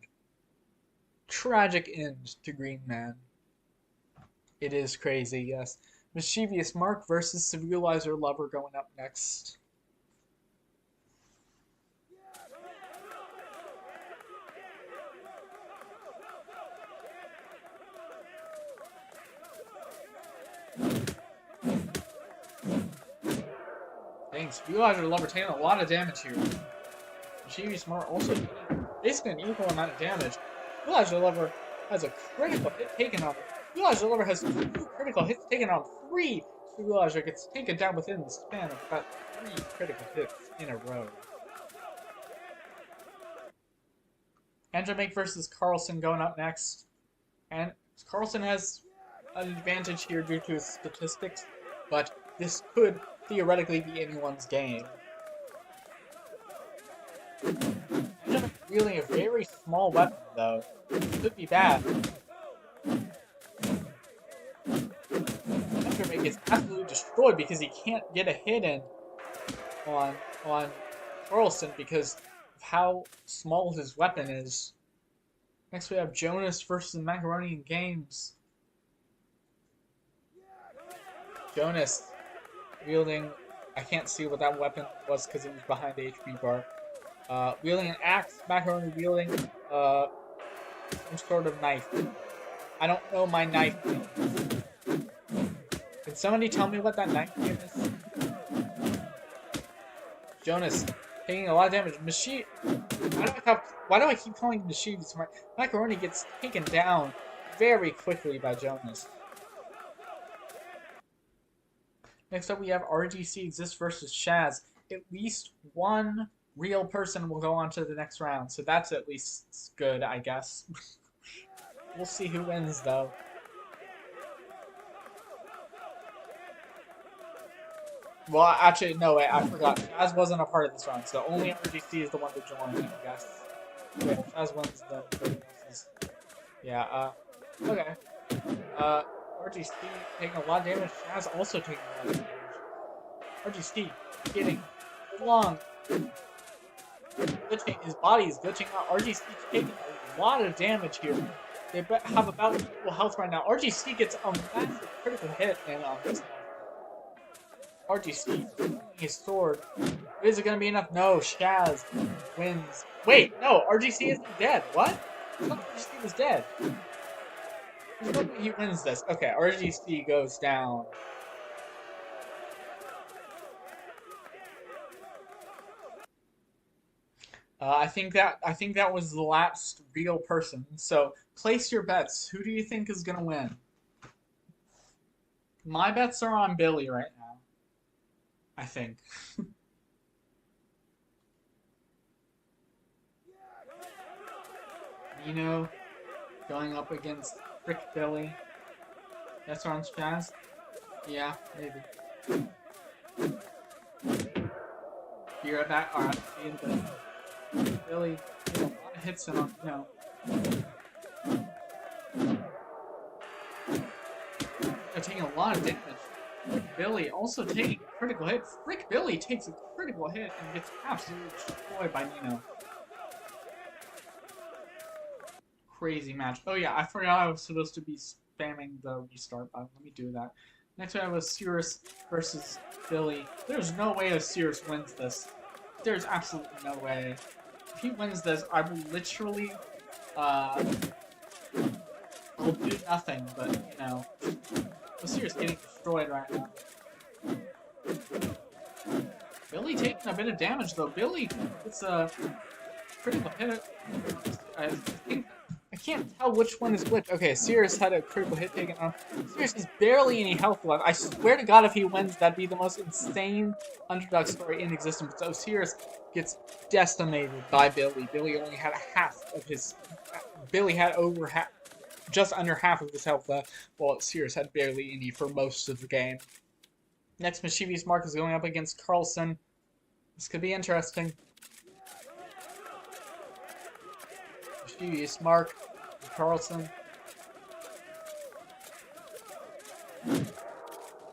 Tragic end to Green Man. It is crazy, yes. Mischievous Mark versus Civilizer Lover going up next. Thanks. Civilizer Lover taking a lot of damage here. Mischievous Mark also taking basically an equal amount of damage. Civilizer Lover has a critical hit taken on him. Civilizer Lover has 2 critical hits taken on 3. Civilizer gets taken down within the span of about 3 critical hits in a row. Andromek versus Karlson going up next. And Karlson has an advantage here due to his statistics, but this could theoretically be anyone's game. Andromek wielding a very small weapon, though. Could be bad. Andromek gets absolutely destroyed because he can't get a hit in on Karlson because of how small his weapon is. Next we have Jonas versus Macaroni and Games. Jonas wielding, I can't see what that weapon was because it was behind the HP bar. Wielding an axe, Macaroni wielding some sort of knife. I don't know my knife name. Can somebody tell me what that knife name is? Jonas taking a lot of damage. Why do I keep calling him Mischievous Smart? Macaroni gets taken down very quickly by Jonas. Next up, we have RGC Exist versus Shaz. At least one real person will go on to the next round, so that's at least good, I guess. We'll see who wins, though. Well, actually, no, wait, I forgot. Shaz wasn't a part of this round, so only RGC is the one to join, I guess. Yeah, if Shaz wins, then everyone else is... Yeah, okay. RGC taking a lot of damage. Shaz also taking a lot of damage. RGC getting long. Glitching, his body is glitching out. RGC taking a lot of damage here. They have about equal health right now. RGC gets a massive critical hit, and RGC his sword. Is it gonna be enough? No, Shaz wins. Wait, no, RGC isn't dead. What? I thought RGC was dead. There's no way he wins this. Okay, RGC goes down. I think that was the last real person. So place your bets. Who do you think is gonna win? My bets are on Billy right now. I think. Nino going up against Frick Billy. That's on Shaz? Yeah, maybe. Be right back. Alright, see you in a bit. Billy a lot of hits on, no. They're taking a lot of damage. Billy also taking a critical hit. Frick Billy takes a critical hit and gets absolutely destroyed by Nino. Crazy match. Oh yeah, I forgot I was supposed to be spamming the restart button. Let me do that. Next we have Osiris versus Billy. There's no way Osiris wins this. There's absolutely no way. If he wins this, I will literally, I'll do nothing, but, you know, Osiris getting destroyed right now. Billy taking a bit of damage, though. Billy, it's a critical hit. I can't tell which one is which. Okay, Osiris had a critical hit taken on. Osiris has barely any health left. I swear to God, if he wins, that'd be the most insane underdog story in existence. But Osiris gets decimated by Billy. Billy only had half of his... Billy had over half... Just under half of his health left, while Osiris had barely any for most of the game. Next, Mischievous Mark is going up against Karlson. This could be interesting. Mischievous Mark and Karlson.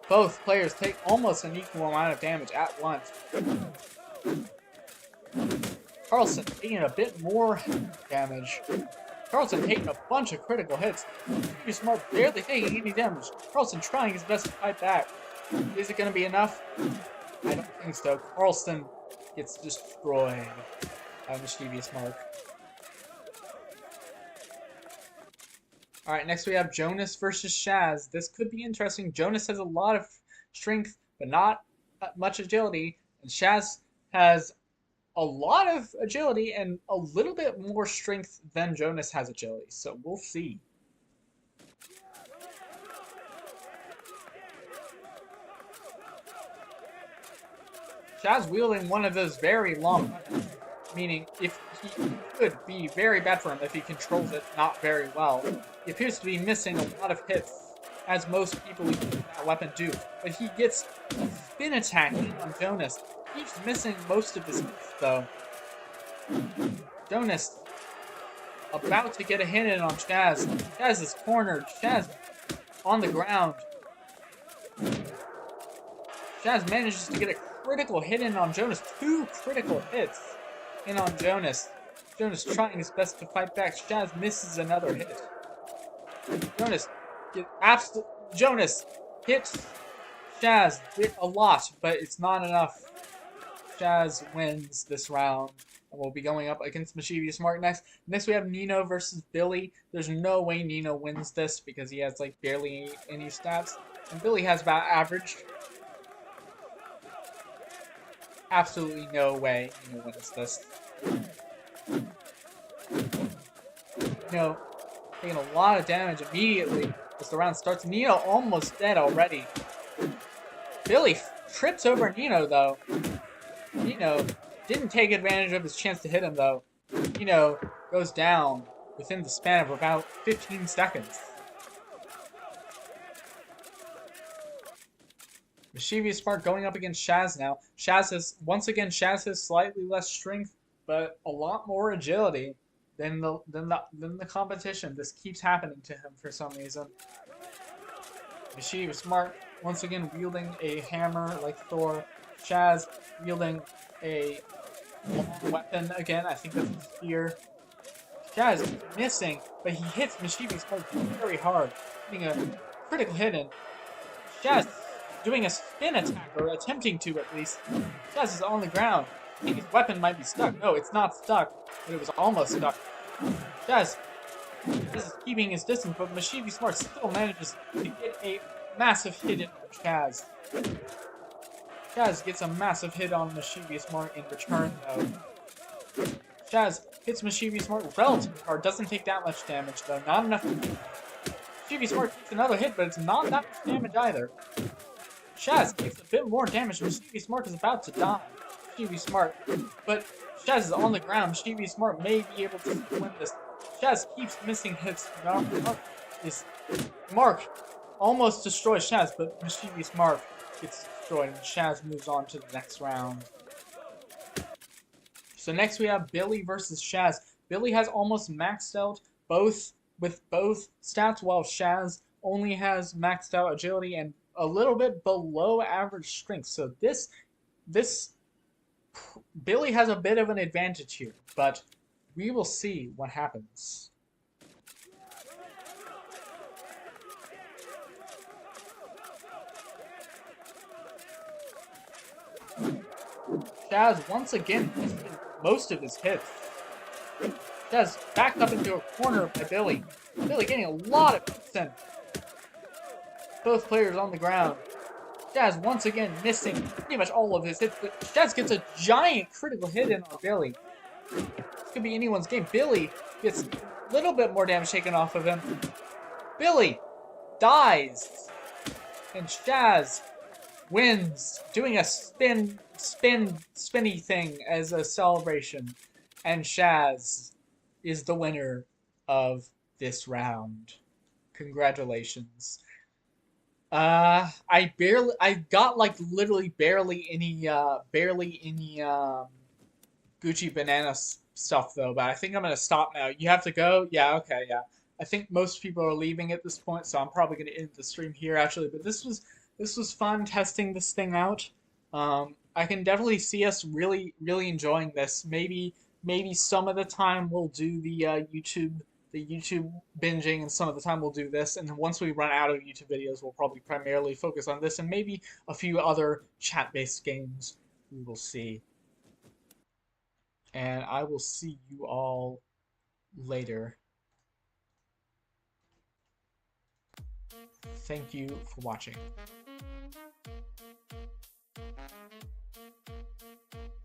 Both players take almost an equal amount of damage at once. Karlson taking a bit more damage. Karlson taking a bunch of critical hits. Mischievous Mark barely taking any damage. Karlson trying his best to fight back. Is it going to be enough? I don't think so. Karlson gets destroyed by Mischievous Mark. Alright, next we have Jonas versus Shaz. This could be interesting. Jonas has a lot of strength, but not much agility. And Shaz has a lot of agility and a little bit more strength than Jonas has agility. So we'll see. Shaz wielding one of those very long weapons, meaning if he could be very bad for him if he controls it not very well. He appears to be missing a lot of hits, as most people who use that weapon do. But he gets a spin attack on Jonas. He's missing most of his hits, though. Jonas about to get a hit in on Shaz. Shaz is cornered. Shaz on the ground. Shaz manages to get a critical hit in on Jonas. 2 critical hits in on Jonas. Jonas trying his best to fight back. Shaz misses another hit. Jonas hits Shaz a lot, but it's not enough. Shaz wins this round. And we'll be going up against Mischievous Mark next. Next we have Nino versus Billy. There's no way Nino wins this because he has like barely any stats. And Billy has about average. absolutely no way Nino wins this. Nino taking a lot of damage immediately as the round starts. Nino almost dead already. Billy trips over Nino though. Nino didn't take advantage of his chance to hit him though. Nino goes down within the span of about 15 seconds. Mischievous Spark going up against Shaz now. Shaz has slightly less strength, but a lot more agility than the competition. This keeps happening to him for some reason. Mischievous Spark once again wielding a hammer like Thor. Shaz wielding a weapon again. I think that's a spear. Shaz missing, but he hits Mischievous Spark very hard, getting a critical hit in. Shaz doing a spin attack, or attempting to at least. Shaz is on the ground. I think his weapon might be stuck. No, it's not stuck, but it was almost stuck. Shaz is keeping his distance, but Mischievous Spark still manages to get a massive hit in on Shaz. Shaz gets a massive hit on Mischievous Spark in return, though. Shaz hits Mischievous Spark relatively hard, doesn't take that much damage, though. Not enough. Mischievous Spark takes another hit, but it's not that much damage either. Shaz takes a bit more damage. Mischievous Spark is about to die. Mischievous Spark, but Shaz is on the ground. Mischievous Spark may be able to win this. Shaz keeps missing hits. Mark almost destroys Shaz, but Mischievous Mark gets destroyed, and Shaz moves on to the next round. So next we have Billy versus Shaz. Billy has almost maxed out both stats, while Shaz only has maxed out agility and a little bit below average strength. So this Billy has a bit of an advantage here, but we will see what happens. Shaz once again missing most of his hits. Shaz backed up into a corner by Billy. Billy getting a lot of hits in. Both players on the ground. Shaz once again missing pretty much all of his hits, but Shaz gets a giant critical hit in on Billy. This could be anyone's game. Billy gets a little bit more damage taken off of him. Billy dies. And Shaz wins, doing a spinny thing as a celebration. And Shaz is the winner of this round. Congratulations. I got like literally barely any Gucci banana stuff though, but I think I'm gonna stop now. You have to go? Yeah, okay, yeah. I think most people are leaving at this point, so I'm probably gonna end the stream here actually, but this was fun testing this thing out. I can definitely see us really enjoying this. Maybe some of the time we'll do the YouTube binging, and some of the time we'll do this, and then once we run out of YouTube videos, we'll probably primarily focus on this and maybe a few other chat-based games. We will see. And I will see you all later. Thank you for watching.